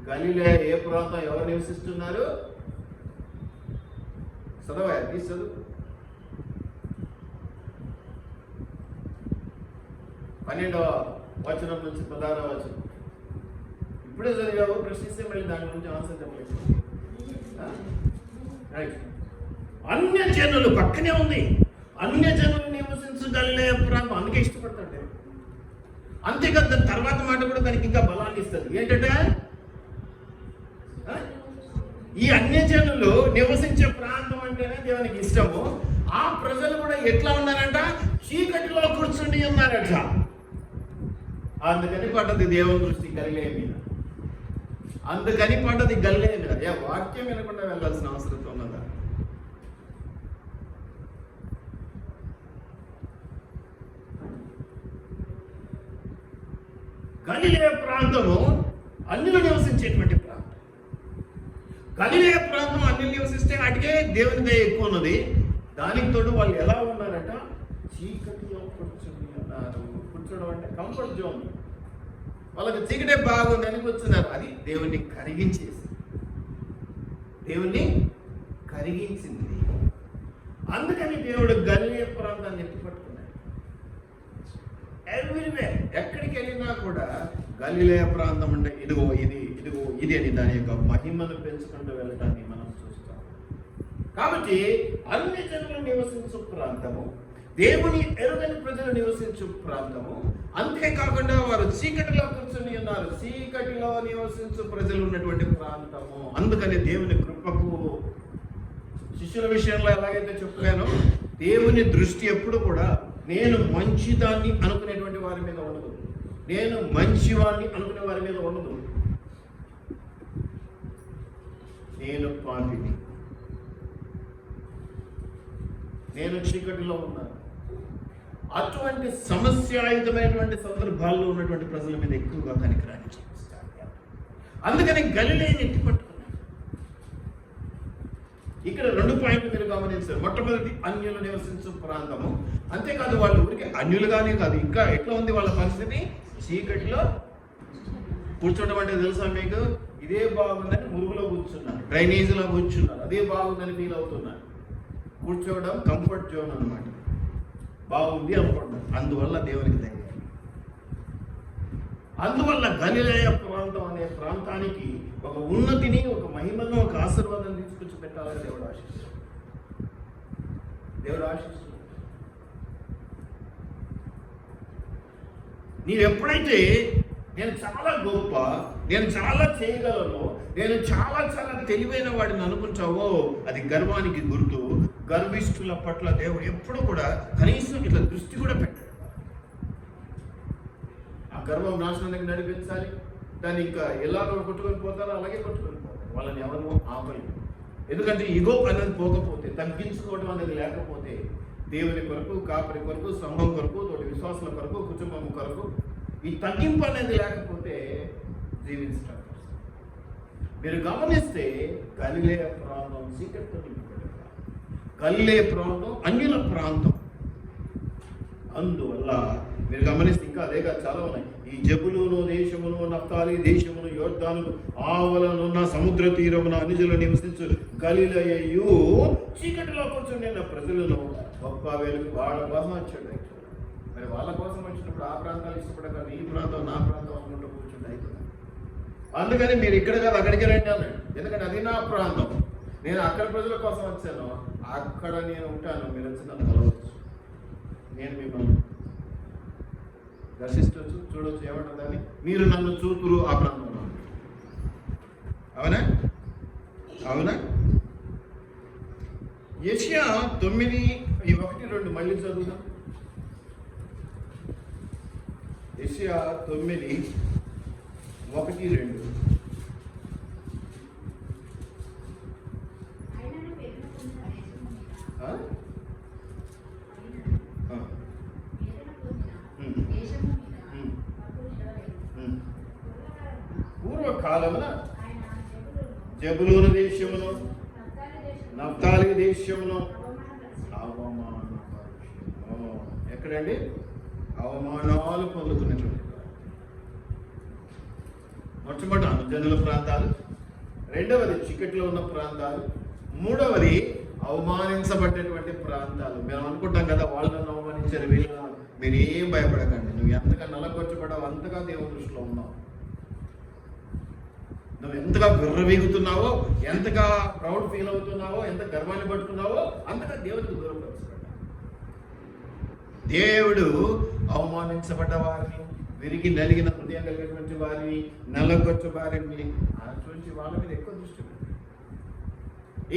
గలిలయ ఏ ప్రాంతం? ఎవరు నివసిస్తున్నారు? చదవా, చదువు. 12వ వచనం నుంచి 16వ వచనం. ఇప్పుడే చదివావు, ప్రశ్నిస్తే మళ్ళీ దాని గురించి ఆన్సర్ చెప్పలేదు. అన్య జనులు పక్కనే ఉంది. అన్య జనులు నివసించగలిగే ప్రాంతం, అందుకే ఇష్టపడతాడు. అంతేకాదు దాని తర్వాత మాట కూడా దానికి ఇంకా బలాన్ని ఇస్తుంది. ఏంటంటే ఈ అన్యజనులు నివసించే ప్రాంతం అంటేనే దేవునికి ఇష్టము. ఆ ప్రజలు కూడా ఎట్లా ఉన్నారంట? చీకటిలో కూర్చుండి ఉన్నారట. అందుకని పడ్డది దేవుని దృష్టి గలిలయ మీద. అందుకని పడ్డది గలిలయ మీద. వాక్యం వినకుండా వెళ్ళాల్సిన అవసరం ఉన్నదా? గలిలయ ప్రాంతము అన్యులు నివసించేటువంటి ప్రాంతం. గలిలయ ప్రాంతం అన్యులు నివసిస్తే అటుకే దేవుని దయ ఎక్కువ ఉన్నది. దానికి తోడు వాళ్ళు ఎలా ఉన్నారట? చీకటిలో కూర్చుని ఉన్నారు. కూర్చోవడం అంటే కంఫర్ట్ జోన్. వాళ్ళకి చీకటే బాగుందని కూర్చున్నారు. అది దేవుణ్ణి కరిగించేసి, దేవుణ్ణి కరిగించింది. అందుకని దేవుడు గలిలయ ప్రాంతాన్ని ఎత్తిపట్టుకున్నాడు. ఎవ్రీవేర్, ఎక్కడికి వెళ్ళినా కూడా గలిలయ ప్రాంతం అంటే ఇదిగో ఇది, ఇదిగో ఇది అని దాని యొక్క మహిమను పెంచుకుంటూ వెళ్ళటాన్ని మనం చూస్తాం. కాబట్టి అన్ని జనులు నివసించు ప్రాంతము, దేవుని ఎరుగని ప్రజలు నివసించు ప్రాంతము. అంతేకాకుండా వారు చీకటిలో కూర్చొని ఉన్నారు. చీకటిలో నివసించు ప్రజలు ఉన్నటువంటి ప్రాంతము. అందుకని దేవుని కృపకు, శిష్యుల విషయంలో ఎలాగైతే చెప్పానో, దేవుని దృష్టి ఎప్పుడు కూడా నేను మంచిదాన్ని అనుకునేటువంటి వారి మీద ఉండదు, నేను మంచివాడిని అనుకునే వారి మీద ఉండదు. నేను పాపిని, నేను చీకటిలో ఉన్నాను. అటువంటి సమస్యాయుతమైనటువంటి సందర్భాల్లో ఉన్నటువంటి ప్రజల మీద ఎక్కువగా కనికరాన్ని చూపిస్తాడు. అందుకని గలిలయని ఎత్తి పట్టుకున్నాడు. ఇక్కడ 2 పాయింట్లు మీరు గమనించారు. మొట్టమొదటి అన్యులు నివసించు ప్రాంతము. అంతేకాదు వాళ్ళు ఊరికి అన్యులుగానే కాదు, ఇంకా ఎట్లా ఉంది వాళ్ళ పరిస్థితి? చీకటిలో కూర్చోవడం అంటే తెలుసా మీకు? ఇదే బాగుందని మురుగులో కూర్చున్నారు, డ్రైనేజీలో కూర్చున్నారు, అదే బాగుందని ఫీల్ అవుతున్నారు. కూర్చోవడం కంఫర్ట్ జోన్ అన్నమాట. బాగుంది అనుకుంటారు. అందువల్ల దేవునికి ధైర్యం. అందువల్ల గలిలయ ప్రాంతం అనే ప్రాంతానికి ఒక ఉన్నతిని, ఒక మహిమను, ఒక ఆశీర్వాదం తీసుకొచ్చి పెట్టాలని దేవుడు ఆశిస్తున్నాడు. దేవుడు ఆశిస్తున్నాడు. నీవెప్పుడైతే నేను చాలా గొప్ప, నేను చాలా చేయగలను, నేను చాలా చాలా తెలివైన వాడిని అనుకుంటావో అది గర్వానికి గుర్తు. గర్విష్ఠుల పట్ల దేవుడు ఎప్పుడు కూడా కనీసం ఇట్లా దృష్టి కూడా పెట్టాడు. ఆ గర్వం నాశనానికి నడిపించాలి, దాన్ని ఇంకా ఎలా కొట్టుకొని పోతారో అలాగే కొట్టుకొని పోతారు. వాళ్ళని ఎవరు ఆపలేదు. ఎందుకంటే ఇగో అనేది పోకపోతే, తగ్గించుకోవడం అనేది లేకపోతే, దేవుని కొరకు, కాపరి కొరకు, సంఘం కొరకు, తోటి విశ్వాసుల కొరకు, కుటుంబం కొరకు ఈ తగ్గింపు అనేది లేకపోతే జీవించడం. మీరు గమనిస్తే గలిలయ ప్రాంతం చీకటితో నింపబడింది. గలిలయ ప్రాంతం అన్యుల ప్రాంతం. అందువల్ల మీరు గమనిస్తే ఇంకా అదే కాదు, చాలా ఉన్నాయి. ఈ జబులూను దేశమును, నఫ్తాలి దేశమును, యోర్దాను ఆవలనున్న సముద్ర తీరమున అన్యజనులు నివసించు గలిలయయు చీకటిలో కూర్చున్న ప్రజలను గొప్ప వెలుగు వాళ్ళ కోసం వచ్చాడు. మరి వాళ్ళ కోసం వచ్చినప్పుడు ఆ ప్రాంతాలు ఇష్టపడక ఈ ప్రాంతం నా ప్రాంతం అనుకుంటూ కూర్చుంటే అవుతుంది. అందుకని మీరు ఇక్కడ కాదు అక్కడికి రండి అన్నాడు. ఎందుకంటే అది నా ప్రాంతం, నేను అక్కడ ప్రజల కోసం వచ్చాను, అక్కడ నేను ఉంటాను, మీరు వచ్చి నన్ను కలవచ్చు, నేను మిమ్మల్ని దర్శించవచ్చు, చూడవచ్చు. ఏమంటుందని మీరు నన్ను చూతురు ఆ ప్రాంతంలో. అవునా అవునా? యెషయా 9:1-2 మళ్ళీ చదువుదాం. యెషయా 9:1-2. పూర్వకాలమున జబులూను దేశమును, నఫ్తాలి దేశమును అవమానపరచును. ఎక్కడండి? అవమానాలు పొందుకునేటువంటి మొట్టమొదటి అనుజనుల ప్రాంతాలు, రెండవది చీకటిలో ఉన్న ప్రాంతాలు, మూడవది అవమానించబడ్డటువంటి ప్రాంతాలు. మేము అనుకుంటాం కదా, వాళ్ళని అవమానించారు, వీళ్ళని. మీరు ఏం భయపడకండి. నువ్వు ఎంతగా నలగొచ్చబడ్డావు అంతగా దేవుని దృష్టిలో ఉన్నావు. నువ్వు ఎంతగా విర్రవీగుతున్నావో, ఎంతగా ప్రౌడ్ ఫీల్ అవుతున్నావో, ఎంత గర్వాన్ని పట్టుకున్నావో అంతగా దేవుడికి దూరపరుచుకుంటావు. దేవుడు అవమానించబడ్డ వారిని, విరిగి నలిగిన హృదయం కలిగినటువంటి వారిని, నల్లగొచ్చు వారిని చూసి వాళ్ళ మీద ఎక్కువ దృష్టి పెట్టాడు.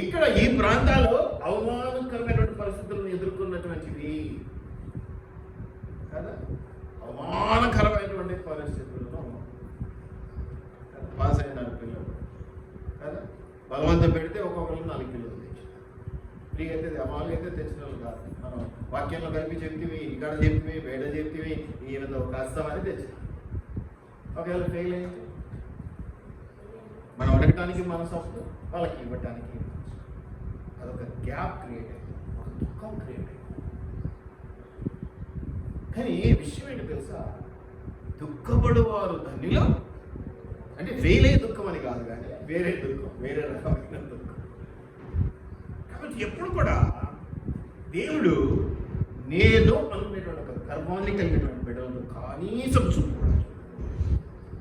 ఇక్కడ ఈ ప్రాంతాల్లో అవమానకరమైనటువంటి పరిస్థితులను ఎదుర్కొన్నటువంటివి కదా, అవమానకరమైనటువంటి పరిస్థితులను పాస్ అయినారు పిల్లలు కదా. బలవంతం పెడితే ఒక్కొక్కరు 4 కిలోలు తెచ్చి, ఫ్రీ అయితే మామూలుగా అయితే తెచ్చిన వాళ్ళు కాదు. మనం వాక్యంలో కలిపి చెప్తివి, ఇక్కడ చెప్తివి, బయట చెప్తివి, ఈయనతో కష్టమని తెచ్చిన. ఒకవేళ ఫెయిల్ అయితే మనం అడగటానికి మనసు వస్తుంది, వాళ్ళకి ఇవ్వటానికి అదొక గ్యాప్ క్రియేట్ అయింది, ఒక దుఃఖం క్రియేట్ అయింది. కానీ విషయం ఏంటి తెలుసా? దుఃఖపడువారు ధన్యులు అంటే ఫెయిల్ అయ్యే దుఃఖం అని కాదు, కానీ వేరే దుఃఖం, వేరే రకమైన దుఃఖం. కాబట్టి ఎప్పుడు కూడా దేవుడు నేను అనుకునేటువంటి ఒక గర్వాన్ని కలిగినటువంటి బిడ్డలను కనీసం చూడకూడదు.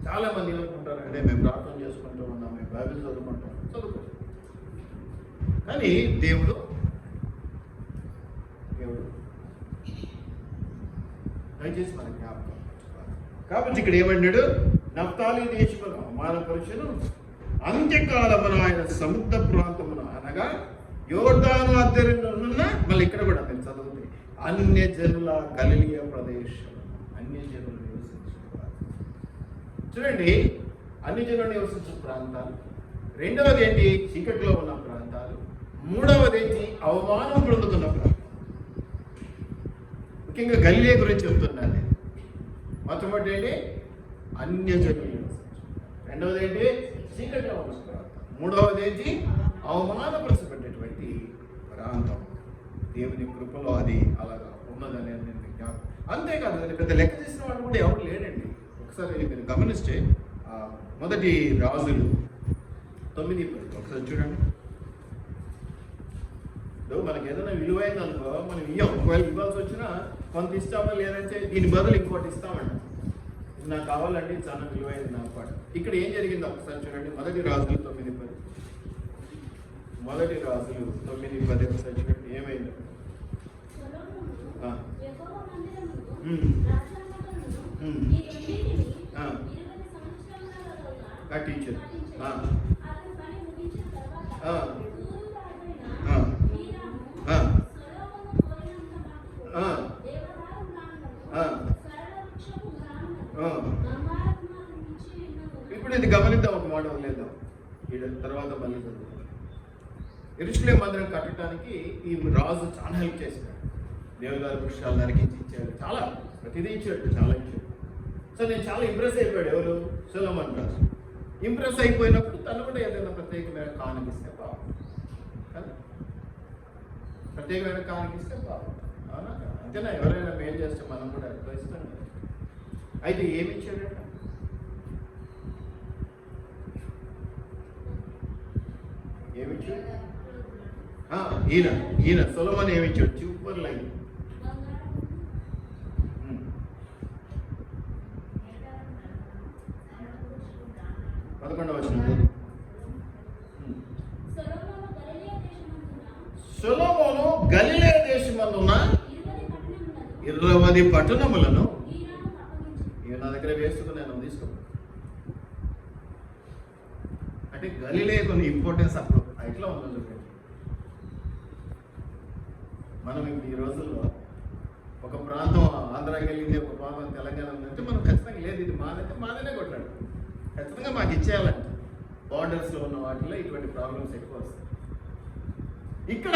చాలా మంది ఏమనుకుంటారు అంటే మేము ప్రార్థన చేసుకుంటూ ఉన్నాం, మేము బైబిల్ చదువుకుంటాం, చదువుకుంటాం. కానీ దేవుడు దయచేసి మన జ్ఞాపకం. కాబట్టి ఇక్కడ ఏమన్నాడు? నఫ్తాలి దేశమును అవమానపరచును, అంత్యకాలమున ఆయన సముద్ర ప్రాంతమున అనగా యోర్దాను అద్దరినున్న, మళ్ళీ ఇక్కడ కూడా నేను చదువుతుంది, అన్యజనుల గలిలయ ప్రదేశం, అన్యజనులు నివసించు. చూడండి, అన్యజనులు నివసించే ప్రాంతాలు. రెండవది ఏంటి? చీకటిలో ఉన్న ప్రాంతాలు. మూడవది ఏంటి? అవమానం పొందుతున్న ప్రాంతం. ముఖ్యంగా గలిలయ గురించి చెప్తున్నాను నేను. మొట్టమొదటి ఏంటి? అన్యజనులు. రెండవది ఏంటి? చీకటిలో ఉన్న ప్రాంతం. మూడవది ఏంటి? అవమానపరచబడేటువంటి ప్రాంతం. దేవుని కృపలో అది అలాగా ఉన్నదని నేను జ్ఞాపకం. అంతేకాదు, అది పెద్ద లెక్క చేసిన వాడు కూడా ఎవరు లేడండి. ఒకసారి మీరు గమనిస్తే మొదటి రాజులు 9:10 ఒకసారి చూడండి. మనకి ఏదైనా విలువైంది అనుకో, మనం ఇవ్వం. ఒకవేళ ఇవ్వాల్సి వచ్చినా కొంత ఇస్తామో, లేదంటే దీని బదులు ఇంకోటి ఇస్తామండి. ఇది నాకు కావాలండి, చాలా విలువైంది నాకు పాటు. ఇక్కడ ఏం జరిగిందో ఒకసారి చూడండి. మొదటి రాజులు 9:10. మొదటి రాజులు 9:10 ఒకసారి చూడండి ఏమైంది. కట్టించారు. ఇప్పుడు ఇది గమనిద్దాం, ఒక మాట వదిలేద్దాం, ఈ తర్వాత మళ్ళీ చదువుతాం. యెరూషలేము మందిరం కట్టడానికి ఈ రాజు చాలా హెల్ప్ చేశాడు. దేవదారు వృక్షాలు నరికించి ఇచ్చాడు, చాలా ప్రతిదీ ఇచ్చాడు, చాలా ఇచ్చాడు. సో నేను చాలా ఇంప్రెస్ అయిపోయాడు ఎవరు, సొలొమోన్ రాజు. ఇంప్రెస్ అయిపోయినప్పుడు తను కూడా ఏదైనా ప్రత్యేకమైన కానుకిస్తే బాగుంటుంది కదా, ప్రత్యేకమైన కానుకిస్తే బాగుంటుంది, అవునా? అంతేనా? ఎవరైనా మేలు చేస్తే మనం కూడా ఎంతో ఇస్తాం. అయితే ఏమి ఇచ్చాడట? ఏమిచ్చాడు? ఈయన సొలొమోను ఏమిచ్చాడు? Super line. 11వ వచనం. సొలొమోను గలిలయ దేశమందున్న 20 పట్టణములను నా దగ్గర వేసుకున్నాను, తీసుకో. అంటే గలిలయ కొన్ని ఇంపార్టెన్స్ అప్పుడు ఎట్లా ఉందో చూడండి. మనం ఈ రోజుల్లో ఒక ప్రాంతం ఆంధ్రాకి వెళ్ళింది, ఒక ప్రాంతం తెలంగాణ ఉందంటే మనం ఖచ్చితంగా లేదు ఇది మాదంటే మాదనే కొట్లాడు, ఖచ్చితంగా మాకు ఇచ్చేయాలంటే. బార్డర్స్లో ఉన్న వాటిలో ఇటువంటి ప్రాబ్లమ్స్ ఎక్కువ వస్తాయి. ఇక్కడ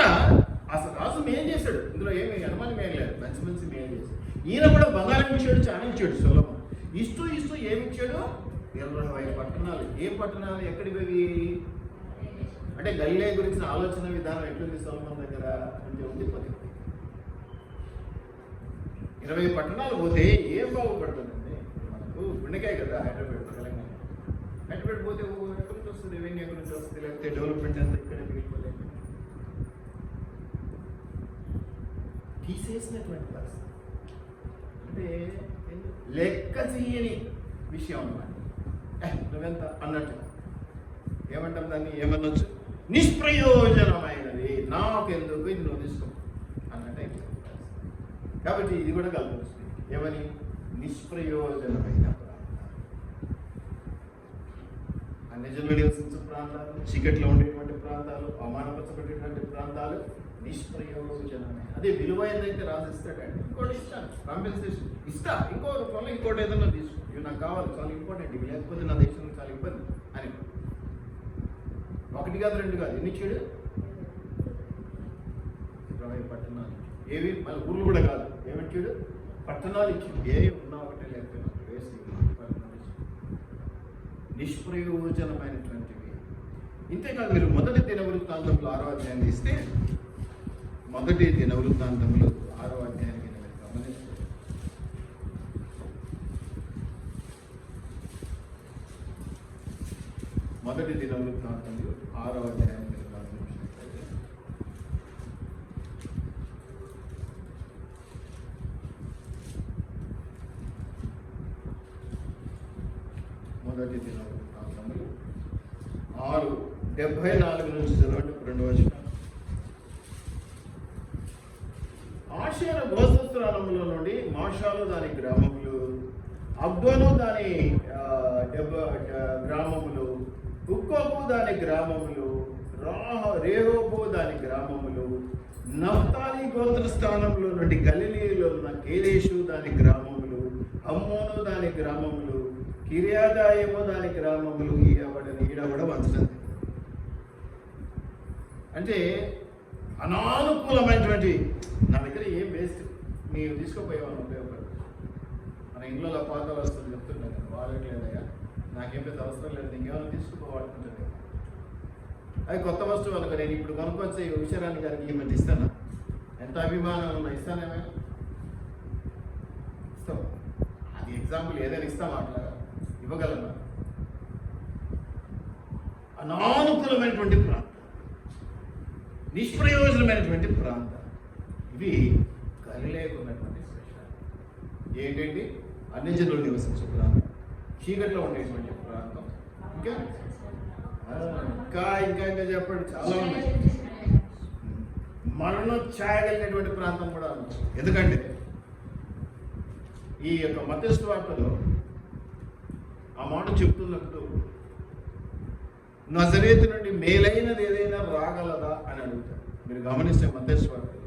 అసలు రాజు మేలు చేశాడు, ఇందులో ఏమి అనుమానం ఏం లేదు, మంచి మంచి మేలు చేశాడు. ఈయన కూడా బంగారం ఇచ్చాడు, చాలా ఇచ్చాడు. సొలొమోను ఇస్తూ ఏమి ఇచ్చాడు? 20 పట్టణాలు. ఏ పట్టణాలు? ఎక్కడివి? అంటే గలిలయ గురించిన ఆలోచన విధానం ఎట్లుంది సొలొమోను దగ్గర అంటే ఉండిపోయింది. 20 పట్టణాలు పోతే ఏం బాగుపడుతుందండి? మనకు గుండెకాయ కదా హైదరాబాద్, తెలంగాణ. హైదరాబాద్ పోతే ఎక్కడి నుంచి వస్తుంది? రెవెన్యూ ఎక్కడి నుంచి వస్తుంది? లేకపోతే డెవలప్మెంట్ అంతా ఇక్కడ మిగిలిపోలేదు, తీసేసినటువంటి పరిస్థితి. అంటే లెక్క చేయని విషయం అన్నమాట. నువ్వెంత అన్నట్టు ఏమంటాం దాన్ని? ఏమనొచ్చు? నిష్ప్రయోజనమైనది, నాకెందుకు, ఇది నువ్వు తీసుకో అన్నట్టు అయిపోతుంది. కాబట్టి ఇది కూడా కలుపుతుంది. ఏమని? నిష్ప్రయోజనమైన ప్రాంతాలు, అన్యజనులు నివసించే ప్రాంతాలు, చీకట్లో ఉండేటువంటి ప్రాంతాలు, అవమానపరచబడేటువంటి ప్రాంతాలు నిష్ప్రయోజనమైన. అదే విలువైనదైతే రాజు ఇస్తాడండి. ఇంకోటి ఇస్తాను, కాంపెన్సేషన్ ఇస్తా, ఇంకోటి వల్ల ఇంకోటి ఏదైనా తీసుకో, ఇవి నాకు కావాలి, చాలా ఇంపార్టెంట్, ఇవి లేకపోతే నా దేశంలో చాలా ఇబ్బంది అని. 1 కాదు 2 కాదు, ఎన్ని ఇచ్చాడు? 20 పట్టణాలు. ఏవి? మళ్ళీ ఊళ్ళు కూడా కాదు, ఏమిచ్చాడు? పట్టణాలు ఇచ్చాడు. ఏ ఉన్నా ఒకటే లేకపోయినా వేసి నిష్ప్రయోజనమైనటువంటివి. ఇంతేకాదు, మీరు మొదటి దినవృత్తాంతంలో 6వ అధ్యాయాన్ని ఇస్తే, మొదటి దినవృత్తాంతంలో 6వ అధ్యాయానికి మీరు గమనిస్తే, మొదటి దినవృత్తాంతంలో 6వ అధ్యాయాన్ని మీరు గమనించినట్లయితే, మొదటి దినవృత్తాంతంలో 6:74 నుంచి చదవండి. 2వ వచనం. ఆషేరు గోత్రస్థానములో నుండి మాషాలు దాని గ్రామములు, అబ్దోను దాని గ్రామములు, ఉక్కోబు దాని గ్రామములు, రేహోబు దాని గ్రామములు, నఫ్తాలి గోత్రస్థానంలో నుండి గలిలీలో ఉన్న కేదేషు దాని గ్రామములు, అమ్మోను దాని గ్రామములు, కిర్యాదాయము దాని గ్రామములు ఈడ కూడా వంచడం. అంటే అనానుకూలమైనటువంటి, నా దగ్గర ఏం వేస్ట్, మీరు తీసుకోపోయేవాళ్ళు ఉపయోగపడదు. మన ఇంట్లో పాత వస్తువులు చెప్తున్నాను, వాడట్లేదయ్యా, నాకేం పెద్ద అవసరం లేదు, ఇంకేమైనా తీసుకుపోవాడుతుంటే అది కొత్త వస్తువు అనుకో, నేను ఇప్పుడు కొనుక్కొచ్చే విషయాన్ని గారికి ఈ మధ్య ఇస్తానా? ఎంత అభిమానం ఉన్నా ఇస్తానేమే? ఇస్తాం. అది ఎగ్జాంపుల్, ఏదైనా ఇస్తాం, అట్లా ఇవ్వగలనా? అనానుకూలమైనటువంటి ప్రాంతం, నిష్ప్రయోజనమైనటువంటి ప్రాంతం, ఇవి గలిలయకు ఉన్నటువంటి స్పెషల్. ఏంటంటే అన్యజనులు నివసించే ప్రాంతం, చీకట్లో ఉండేటువంటి ప్రాంతం, ఇంకా ఇంకా ఇంకా చెప్పండి, చాలా ఉన్నాయి. మరణం ఛాయగలిగినటువంటి ప్రాంతం కూడా ఉంది. ఎందుకంటే ఈ యొక్క మత్తయి సువార్తలో ఆ మాట చెప్తున్నప్పుడు, నజరేతు నుండి మేలైనది ఏదైనా రాగలదా అని అడుగుతారు. మీరు గమనిస్తే మత్తయి సువార్తలో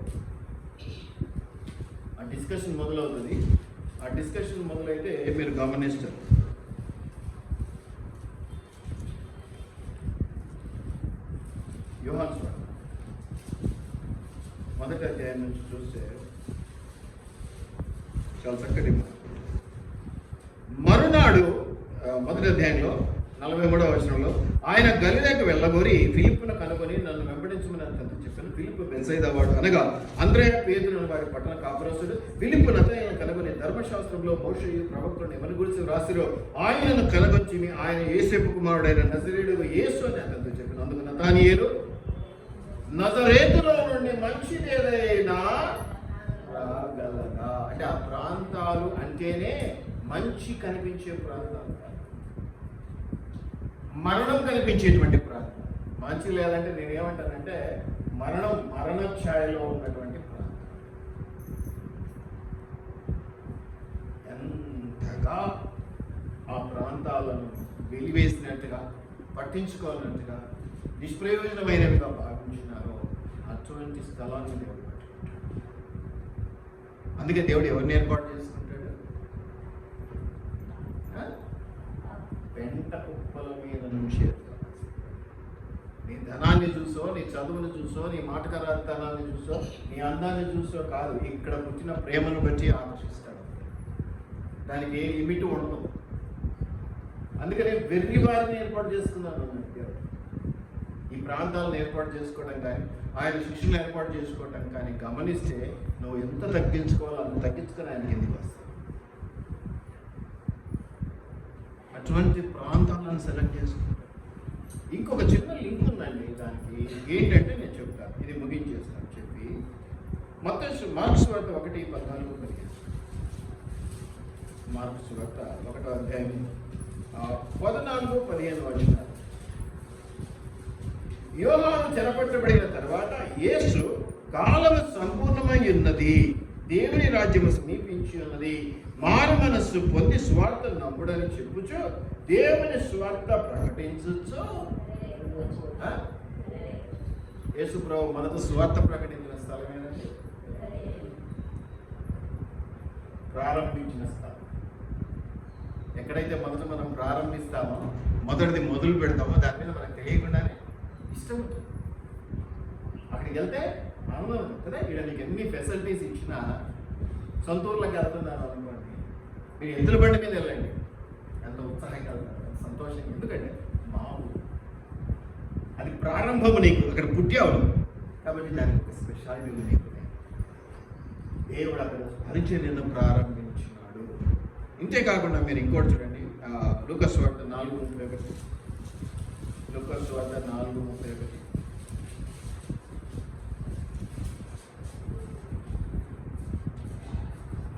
ఆ డిస్కషన్ మొదలవుతుంది. ఆ డిస్కషన్ మొదలైతే మీరు గమనిస్తారు, యోహాను సువార్త మొదటి అధ్యాయం నుంచి చూస్తే చాలా చక్కటి మరునాడు మొదటి అధ్యాయంలో 43వ వచనంలో ఆయన గలిలయకు వెళ్ళగోరి ఫిలిప్పును కనుగొని నన్ను వెంబడించమని అతనితో చెప్పాను. ఫిలిప్పు బెత్సయిదా వాడు అనగా అంద్రెయ పేతురు వారి పట్టణ కాపురస్తుడు. ఫిలిప్పు నతనయేలును కనుగొని ధర్మశాస్త్రంలో మోషేయు ప్రవక్తలను ఎవరి గురించి రాసిరో ఆయనను కనుగొచ్చి ఆయన యోసేపు కుమారుడైన నజరేయుడు యేసు అని అతనితో చెప్పాను. అందుకు నతనయేలు నజరేతులో నుండి మంచిదేదైనా రాగలదా అంటే ఆ ప్రాంతాలు అంటేనే మంచి కనిపించే ప్రాంతాలు, మరణం కనిపించేటువంటి ప్రాంతం. మంచి లేదంటే నేనేమంటానంటే మరణ ఛాయలో ఉన్నటువంటి ప్రాంతం. ఎంతగా ఆ ప్రాంతాలను వెలివేసినట్టుగా, పట్టించుకోవాలన్నట్టుగా, నిష్ప్రయోజనమైనవిగా భావించినారో అటువంటి స్థలాన్ని దేవుడు పట్టుకుంటాడు. అందుకే దేవుడు ఎవరిని ఏర్పాటు చేసుకుంటాడు? పెంట కుప్పల మీద నుంచి. నీ ధనాన్ని చూసో, నీ చదువును చూసో, నీ మాటకరాతనాన్ని చూసో, నీ అందాన్ని చూసో కాదు, ఇక్కడ పుట్టిన ప్రేమను బట్టి ఆకర్షిస్తాడు. దానికి ఏ లిమిట్ ఉండదు. అందుకనే వెర్రి వారిని ఏర్పాటు చేసుకున్నాను. ఈ ప్రాంతాలను ఏర్పాటు చేసుకోవడం కానీ, ఆయన శిక్షణ ఏర్పాటు చేసుకోవడం కానీ గమనిస్తే నువ్వు ఎంత తగ్గించుకోవాలో అంత తగ్గించుకొని ఆయన కిందికి వస్తావు. అటువంటి ప్రాంతాలను సెలెక్ట్ చేసుకుంటారు. ఇంకొక చిన్న లింక్ ఉందండి దానికి. ఏంటంటే నేను చెప్తాను, ఇది ముగించేస్తాను చెప్పి. మార్క్స్ సువార్త 1:14-15. మార్క్స్ సువార్త 1వ అధ్యాయం 14-15 వచనాలు. యోహాను చెరపట్టబడిన తర్వాత యేసు కాలము సంపూర్ణమై ఉన్నది, దేవుని రాజ్యము సమీపించి ఉన్నది, మారు మనస్సు పొంది స్వార్థ నమ్ముడని చెప్పుచు దేవుని స్వార్థ ప్రకటించచ్చు. యేసు ప్రభు మనతో స్వార్థ ప్రకటించిన స్థలం ఏదండి? ప్రారంభించిన స్థలం. ఎక్కడైతే మొదట మనం ప్రారంభిస్తామో, మొదటిది మొదలు పెడతామో దాని మీద మనకు తెలియకుండానే ఇష్టం ఉంటుంది. అక్కడికి వెళ్తే ఆనందం ఉంటుంది కదా. ఇక్కడ నీకు ఎన్ని ఫెసిలిటీస్ ఇచ్చినా సొంత ఊర్లోకి వెళ్తున్నాను అనుకోండి, మీరు ఎద్దుల బండి మీద వెళ్ళండి, ఎంత ఉత్సాహంగా వెళ్తారు, ఎంత సంతోషంగా. ఎందుకంటే మా ఊరు అది ప్రారంభము, నీకు అక్కడ పుట్టావు కాబట్టి దానికి ఒక స్పెషాలిటీ ఉంది. దేవుడు అక్కడ పరిచర్యను ప్రారంభించినాడు. ఇంతేకాకుండా మీరు ఇంకోటి చూడండి, లూకాసు వార్త 4:31. లూకాసు వార్త 4:31.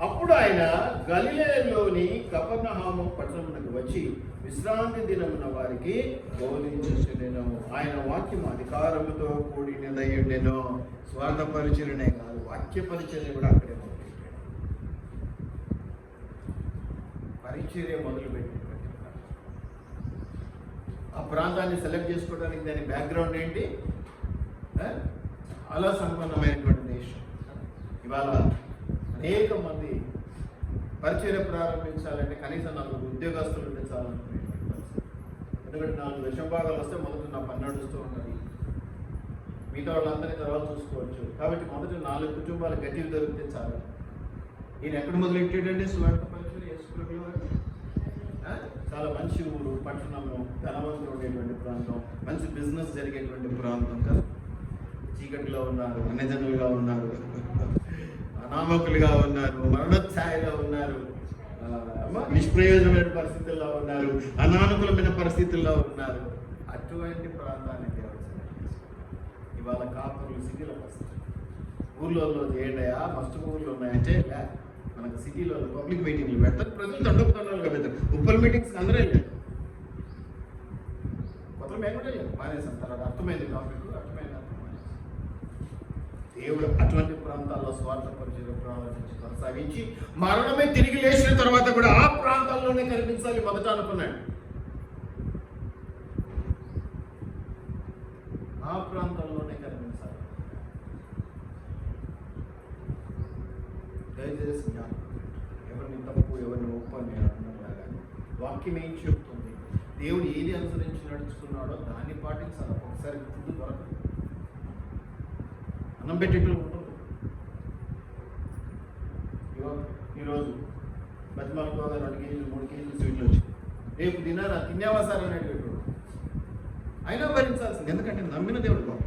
అప్పుడు ఆయన గలిలయలోని కపెర్నహూము పట్టణమునకు వచ్చి విశ్రాంతి దినమున వారికి బోధించుచుండెను. ఆయన వాక్యం అధికారముతో కూడినదయ్యుండెను. స్వార్థ పరిచర్యనే కాదు, వాక్య పరిచర్య కూడా అక్కడే మొదలుపెట్టాడు. పరిచర్య మొదలుపెట్టినటువంటి ఆ ప్రాంతాన్ని సెలెక్ట్ చేసుకోవడానికి దాని బ్యాక్గ్రౌండ్ ఏంటి? చాలా సంపన్నమైనటువంటి దేశం. ఇవాళ అనేక మంది పరిచర్య ప్రారంభించాలంటే కనీసం 4 ఉద్యోగస్తులు ఉంటే చాలనుకునేటువంటి పరిస్థితి. ఎందుకంటే 4 దశంభాగాలు వస్తే మొదట నా పని నడుస్తూ ఉంటుంది, మిగతా వాళ్ళందరినీ తర్వాత చూసుకోవచ్చు. కాబట్టి మొదట 4 కుటుంబాలు గట్టివి దొరికితే చాలు. ఈయన ఎక్కడ మొదలెట్టాడంటే సువార్త పరిచర్య యేసుప్రభుల వారు. చాలా మంచి ఊరు, పట్టణము, ధనవంతులు ఉండేటువంటి ప్రాంతం, మంచి బిజినెస్ జరిగేటువంటి ప్రాంతం కదా. చీకటిలో ఉన్నారు, అన్నజనులుగా ఉన్నారు, అనామకులుగా ఉన్నారు, మరణఛాయలో ఉన్నారు, నిష్ప్రయోజనమైన పరిస్థితుల్లో ఉన్నారు, అనానుకూలమైన పరిస్థితుల్లో ఉన్నారు. అటువంటి ప్రాంతాన్ని దేవుడు ఇవాళ కాపురులు సిటీలో వస్తారు. ఊర్లలో చేయడయా మస్తు ఊర్లు ఉన్నాయంటే మనకు సిటీలో పబ్లిక్ మీటింగ్లు పెడతారు, ప్రజలు తండోపతండాలుగా పెడతారు. ఉప్పల్ మీటింగ్స్ అందరూ వెళ్ళారు, కొత్త మేకుంటే మానేసంటారు. అది అర్థమైంది టాపిక్, అర్థమైంది. దేవుడు అటువంటి ప్రాంతాల్లో స్వార్థ పరిచర్య ప్రారంభించి కొనసాగించి మరణమే తిరిగి లేచిన తర్వాత కూడా ఆ ప్రాంతాల్లోనే కనిపించాలి మొదట అనుకున్నాడు. ఆ ప్రాంతాల్లోనే కనిపించాలి. దయచేసి ఎవరిని తప్పు ఎవరిని ఒప్పు అని అన్నలాగా వాక్యం ఏం చెప్తుంది, దేవుడు ఏది అనుసరించి నడుచుకున్నాడో దాన్ని పాటించాలి. ఒకసారి గుర్తు దొరకదు. అన్నం పెట్టేటోళ్ళు ఉండరు. ఈరోజు బతిమాలకోగా 2 కేజీలు 3 కేజీలు స్వీట్లు వచ్చి రేపు తిన్నావా సార్ అని అడిగేటోడు. అయినా భరించాల్సింది, ఎందుకంటే నమ్మిన దేవుడు గొప్ప.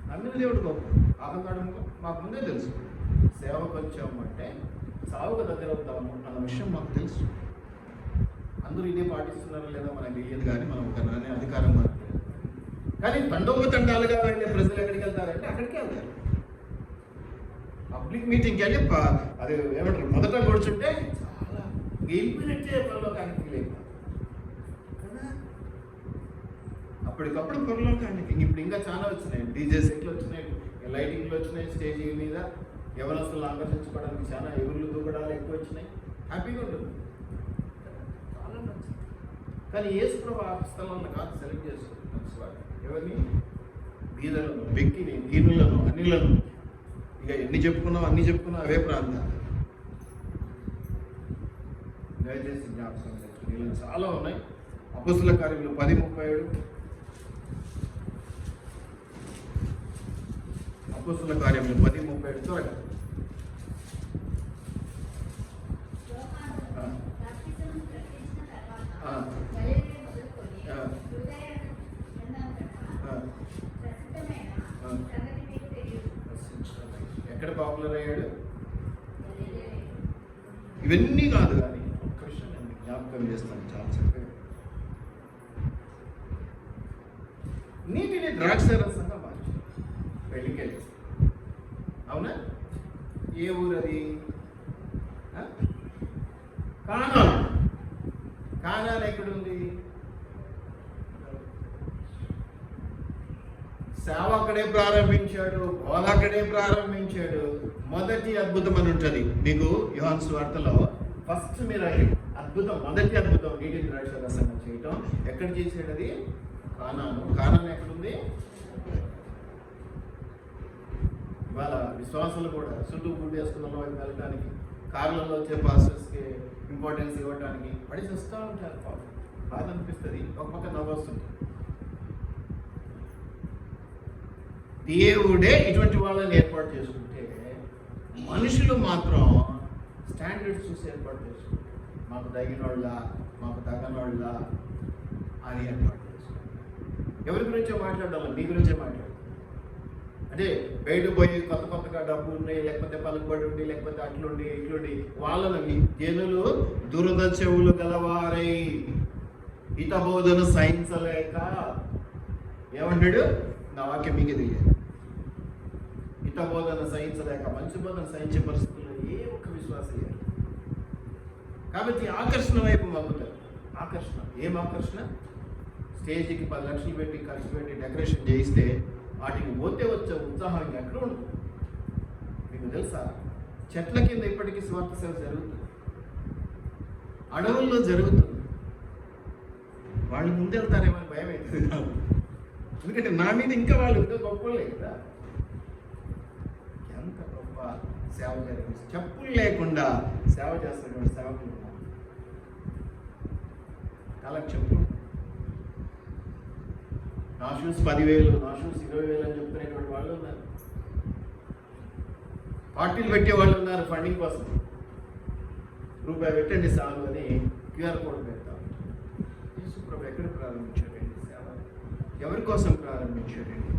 నమ్మిన దేవుడు గొప్ప. ఆహంకారంలో మాకు ముందే తెలుసు, సేవకు వచ్చామంటే సావుకు దగ్గర అవుతాము అన్న విషయం మాకు తెలుసు. అందరూ ఇదే పాటిస్తున్నారో లేదా మనకు తెలియదు, కానీ మనం ఒక నానే అధికారం మనకు తెలియదు. కానీ తండాలుగా వెళ్ళే ప్రజలు ఎక్కడికి వెళ్తారంటే అక్కడికి వెళ్తారు. పబ్లిక్ మీటింగ్కి వెళ్ళి అది ఏమంటారు, మొదట కూర్చుంటే చాలా గెలిపినట్టే పరలోకానికి లేదు కదా. అప్పటికప్పుడు పరలోకానికి ఇప్పుడు ఇంకా చాలా వచ్చినాయి, డీజే సెట్లు వచ్చినాయి, లైటింగ్లు వచ్చినాయి, స్టేజ్ మీద ఎవరస్తులు ఆకర్షించుకోవడానికి చాలా ఎగురులు దూకడాలు ఎక్కువ వచ్చినాయి. హ్యాపీగా ఉంటుంది, చాలా నచ్చింది. కానీ యేసుప్రభు ఆ స్థలంలో కాదు సెలెక్ట్ చేసుకుంటున్నారు. ఎవరిని? బీదలను, బెక్కిని, దీనులను, అన్నిలను. ఇక అన్ని చెప్పుకున్నాం అవే ప్రాంతాలు. దయచేసి జ్ఞాపకం తెచ్చుకుని చాలా ఉన్నాయి. అపొస్తలుల కార్యములు 10:37. అపొస్తలుల కార్యములు 10:37 త్వరగా. ఎక్కడ పాపులర్ అయ్యాడు? ఇవన్నీ కాదు, కానీ ఒక్క విషయం నేను జ్ఞాపకం చేస్తాను చాలా చక్కగా. నీటిని ద్రాక్ష రసంగా మార్చి పెళ్ళికెళ్ళి. అవునా? ఏ ఊరు అది? కానాన్ ఎక్కడుంది? సేవ అక్కడే ప్రారంభించాడు, బోధ అక్కడే ప్రారంభించాడు. మొదటి అద్భుతం అని ఉంటుంది మీకు యోహాను సువార్తలో. ఫస్ట్ మీరు అద్భుతం, మొదటి అద్భుతం నీటి ద్రాక్ష రసంగా చేయటం ఎక్కడ చేసాడు? అది కానాన్ ఎక్కడుంది? ఇవాళ విశ్వాసాలు కూడా చుట్టూ గుడ్డు వేసుకున్న వాళ్ళకి వెళ్ళడానికి, కార్లలో వచ్చే పాస్టర్స్కి ఇంపార్టెన్స్ ఇవ్వడానికి పడి వస్తూ ఉంటారు. బాధ అనిపిస్తుంది, ఒక పక్క నవ్వొస్తుంది. దేవుడే ఇటువంటి వాళ్ళని ఏర్పాటు చేసుకుంటే మనుషులు మాత్రం స్టాండర్డ్స్ చూసి ఏర్పాటు చేసుకుంటారు. మాకు తగినోళ్ళ, మాకు తగ్గనోళ్ళ అని ఏర్పాటు చేసుకుంటారు. ఎవరి గురించో మాట్లాడాలి, మీ గురించే మాట్లాడాలి. అంటే బయట పోయి కొత్తగా డబ్బు ఉండి, లేకపోతే పలుకుబడి ఉండి, లేకపోతే అట్లుండి ఇట్లుండి వాళ్ళని జనులు దురద చెవులు గలవారై హితబోధన సహించలేక ఏమంటాడు? నా వాక్యం మీకే తెలియదు. హితబోధన సహించలేక మంచి బోధన సహించే పరిస్థితుల్లో ఏ ఒక్క విశ్వాసం లేదు. కాబట్టి ఆకర్షణ వైపు మగ్గుతారు. ఆకర్షణ, ఏం ఆకర్షణ? స్టేజ్కి 10 లక్షలు పెట్టి ఖర్చు పెట్టి డెకరేషన్ చేయిస్తే వాటికి పోతే వచ్చే ఉత్సాహం ఎక్కడ ఉంటుంది? మీకు తెలుసా? చెట్ల కింద ఇప్పటికీ స్వార్థ సేవ జరుగుతుంది, అడవుల్లో జరుగుతుంది. వాళ్ళు ముందెళ్తారేమని భయం అవుతుంది నాకు. ఎందుకంటే నా మీద ఇంకా వాళ్ళు ఇంకా గొప్పలే కదా. ఎంత గొప్ప సేవ జరిగింది. చెప్పులు లేకుండా సేవ చేస్తున్నటువంటి సేవకులు ఉన్నారు. కాలకు చెప్పులు, నా షూస్ 10,000, నా షూస్ 20,000 అని చెప్పుకునేటువంటి వాళ్ళు ఉన్నారు. పార్టీలు పెట్టే వాళ్ళు ఉన్నారు ఫండింగ్ కోసం. రూపాయి పెట్టండి చాలు అని క్యూఆర్ కోడ్ పెడతాం. యేసుప్రభు ఎక్కడ ప్రారంభించారండి సేవ? ఎవరి కోసం ప్రారంభించారండి?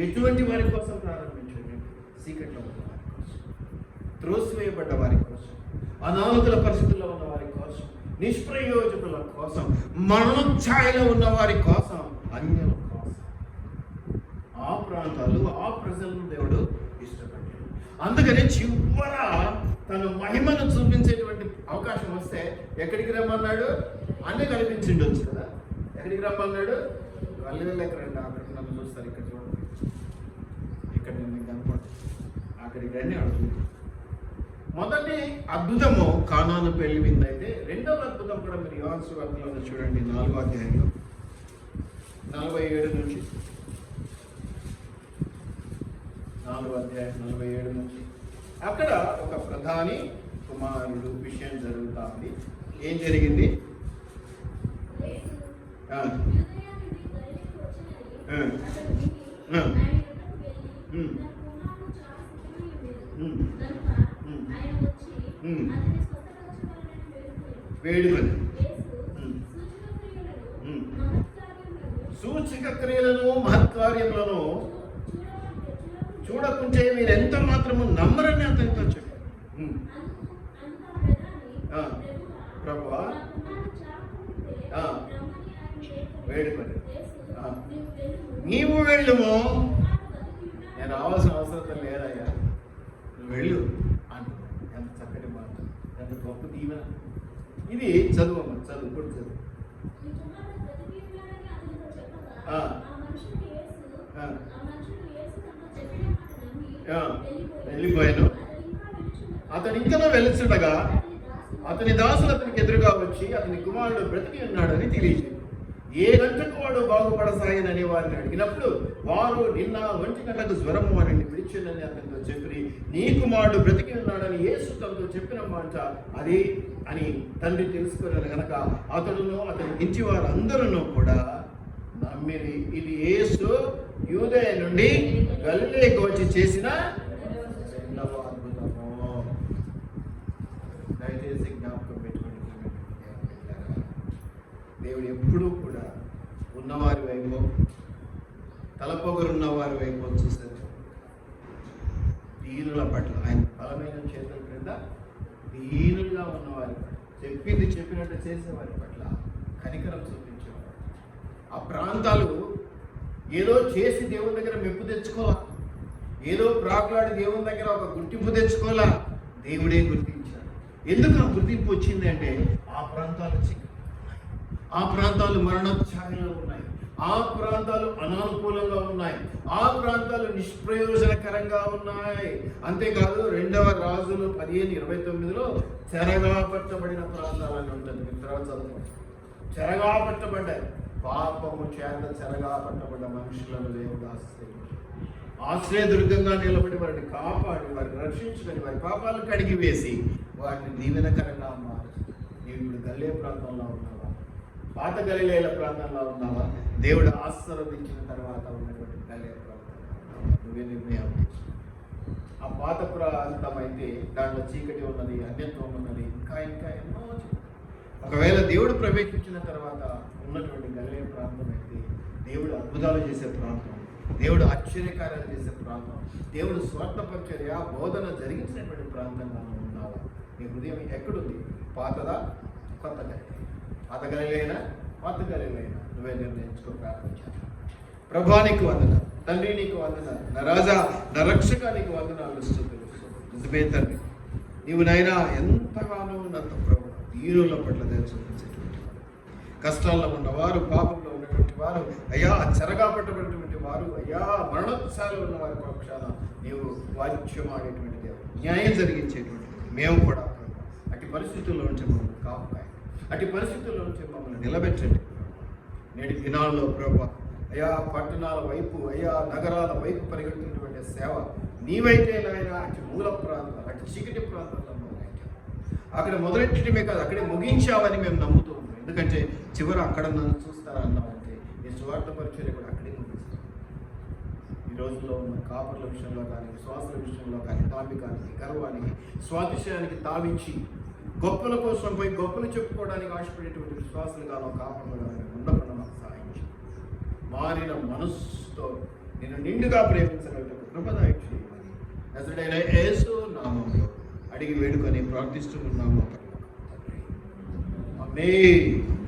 ఎటువంటి వారి కోసం ప్రారంభించారండి? సీక్రెట్లో ఉన్న వారి కోసం, త్రోసివేయబడ్డ వారి కోసం, అనాథుల పరిస్థితుల్లో ఉన్న వారి కోసం, నిష్ప్రయోజకుల కోసం, మరణఛాయలో ఉన్న వారి కోసం, అన్యుల కోసం. ఆ ప్రాంతాలు, ఆ ప్రజలను దేవుడు ఇష్టపడ్డాడు. అందుకని చివర తన మహిమను చూపించేటువంటి అవకాశం వస్తే ఎక్కడికి రమ్మన్నాడు? అన్నీ కనిపించిండొచ్చు కదా. ఎక్కడికి రమ్మన్నాడు? వెళ్ళలేక రండి, అక్కడికి నన్ను చూస్తారు, ఇక్కడ చూడండి, ఇక్కడ నేను కనపడు, అక్కడికి రండి అడుగుతుంది. మొదటి అద్భుతము కానాను పెళ్లి విందు అయితే, రెండవ అద్భుతం కూడా మీరు యోహాను సువార్తలో చూడండి, 4వ అధ్యాయంలో 47 నుంచి 4వ అధ్యాయం 47 నుంచి. అక్కడ ఒక ప్రధాని కుమారుడు విషయం జరుగుతా ఉంది. ఏం జరిగింది? వేడుకొని సూచక క్రియలను మహత్కార్యములను చూడకుంటే మీరు ఎంత మాత్రము నమ్మరని అతనితో చెప్పారు. ప్రభువా వేడుకొని నీవు వెళ్ళుము, నేను రావాల్సిన అవసరం లేదయ్యా, నువ్వు వెళ్ళు అంటున్నాడు. ఎంత చక్కటి మాట, ఎంత గొప్ప దీవెన ఇది. చదువు చదువు కూడా చదువు. వెళ్ళిపోయాను. అతను ఇంకా వెలుచుండగా అతని దాసులు అతనికి ఎదురుగా వచ్చి అతని కుమారుడు బ్రతికి ఉన్నాడని తెలియజేది. ఏ గంటకు వాడు బాగుపడసాయనని వారిని అడిగినప్పుడు వారు నిన్న 1 గంటలకు జ్వరము వారిని విడిచిందని అతనితో చెప్పి నీ కుమారుడు బ్రతికి ఉన్నాడని యేసు తనతో చెప్పిన మాట అది అని తండ్రి తెలుసుకున్నాడు గనక అతడును అతని ఇంటి వారందరూ కూడా నమ్మిరి. ఇది యేసు యూదయ నుండి గలిలయకు వచ్చి చేసిన రెండవ అద్భుతము. దయచేసి జ్ఞాపకం పెట్టుకోండి, దేవుడు ఎప్పుడూ కూడా ఉన్నవారి వైపు, తలపొగరున్న వారి వైపు చూస్తారు. దీనుల పట్ల ఆయన బలమైన చేతుల క్రింద దీనులుగా ఉన్నవారి పట్ల, చెప్పింది చెప్పినట్టు చేసేవారి పట్ల కనికరం చూపించేవారు. ఆ ప్రాంతాలు ఏదో చేసి దేవుని దగ్గర మెప్పు తెచ్చుకోవాలా, ఏదో ప్రాకులాడి దేవుని దగ్గర ఒక గుర్తింపు తెచ్చుకోవాలా, దేవుడే గుర్తించాడు. ఎందుకు ఆ గుర్తింపు వచ్చింది అంటే ఆ ప్రాంతాలు ఆ ప్రాంతాలు మరణోత్సాహంలో ఉన్నాయి, ఆ ప్రాంతాలు అనానుకూలంగా ఉన్నాయి, ఆ ప్రాంతాలు నిష్ప్రయోజనకరంగా ఉన్నాయి. అంతేకాదు 2వ రాజులు 15:29లో చెరగా పట్టబడిన ప్రాంతాలని ఉంటుంది. తర్వాత చదువు. చెరగా పట్టబడ్డాయి, పాపము చేత చెరగా పట్టబడ్డ మనుషులను దేవుడు ఆశ్రయదుర్గంగా నిలబడి వారిని కాపాడి వారిని రక్షించుకొని వారి పాపాలు కడిగి వేసి వారిని దీవెనకరంగా మారుస్తుంది. నీవు ఇప్పుడు గల్లే ప్రాంతంలో ఉన్నావా, పాత గలిలేల ప్రాంతంలో ఉన్నావా, దేవుడు ఆశీర్వదించిన తర్వాత ఉన్నటువంటి గల్లే ప్రాంతంలో నువ్వే నిర్ణయం. ఆ పాత ప్రాంతం అయితే దాంట్లో చీకటి ఉన్నది, అన్యత్వం ఉన్నది, ఇంకా ఇంకా ఎన్నో. ఒకవేళ దేవుడు ప్రవేశించిన తర్వాత ఉన్నటువంటి గలిలే ప్రాంతం అయితే దేవుడు అద్భుతాలు చేసే ప్రాంతం, దేవుడు ఆశ్చర్యకార్యాలు చేసే ప్రాంతం, దేవుడు స్వార్థపరిచర్య బోధన జరిగించినటువంటి ప్రాంతంగా ఉన్నావా? నీ హృదయం ఎక్కడుంది? పాతదా కొత్త గలిలే? పాత గలిలైనా కొత్త గలిలైనా నువ్వే నిర్ణయించుకో. ప్రార్థించాలి. ప్రభువా నీకు వందనాలు, తండ్రి నీకు వందనాలు, నా రాజా నా రక్షక నీకు వందనాలు. నిజమే తండ్రి, నీవు నైనా ఎంతగానో ఉన్నంత ప్రభు దీనుల పట్ల చూపించేటువంటి వారు, కష్టాల్లో ఉన్నవారు, పాపంలో ఉన్నటువంటి వారు, అయ్యా చెరగా పట్టబడినటువంటి వారు, అయ్యా మరణోత్సాహాలు ఉన్న వారి పక్షాన నీవు వాయిద్యం ఆడేటువంటి దేవుడు, న్యాయం జరిగించేటువంటి మేము కూడా అటు పరిస్థితుల్లో ఉంటే మమ్మల్ని కాపాడండి, అటు పరిస్థితుల్లో ఉంటే మమ్మల్ని నిలబెట్టండి. నేటి దినాల్లో ప్రభు అయ్యా పట్టణాల వైపు, అయ్యా నగరాల వైపు పరిగెడుతున్నటువంటి సేవ నీవైతే నాయన అటు మూల ప్రాంతం, అటు చీకటి ప్రాంతంలో అక్కడ మొదలెట్టడమే కాదు అక్కడే ముగించావని మేము నమ్ముతూ ఉన్నాం. ఎందుకంటే చివరి అక్కడ నన్ను చూస్తారా అన్నామంటే ఈ స్వార్థ పరిచర్య కూడా అక్కడే ముగిస్తాం. ఈ రోజుల్లో ఉన్న కాపర్ల విషయంలో కానీ, విశ్వాసుల విషయంలో కానీ, తాంబికానికి, గర్వానికి, స్వాతిశయానికి తావించి గొప్పల కోసం పోయి గొప్పలు చెప్పుకోవడానికి ఆశపడేటువంటి విశ్వాసులుగానో కాపర్లు కానీ ఉండకుండా మాకు సహాయించి మారిన మనస్సుతో నేను నిండుగా ప్రేమించగలిగిన కృపదాయిని నజరుడైన యేసు నామములో అడిగి వేడుకొని ప్రార్థిస్తున్నాము. ఆమేన్.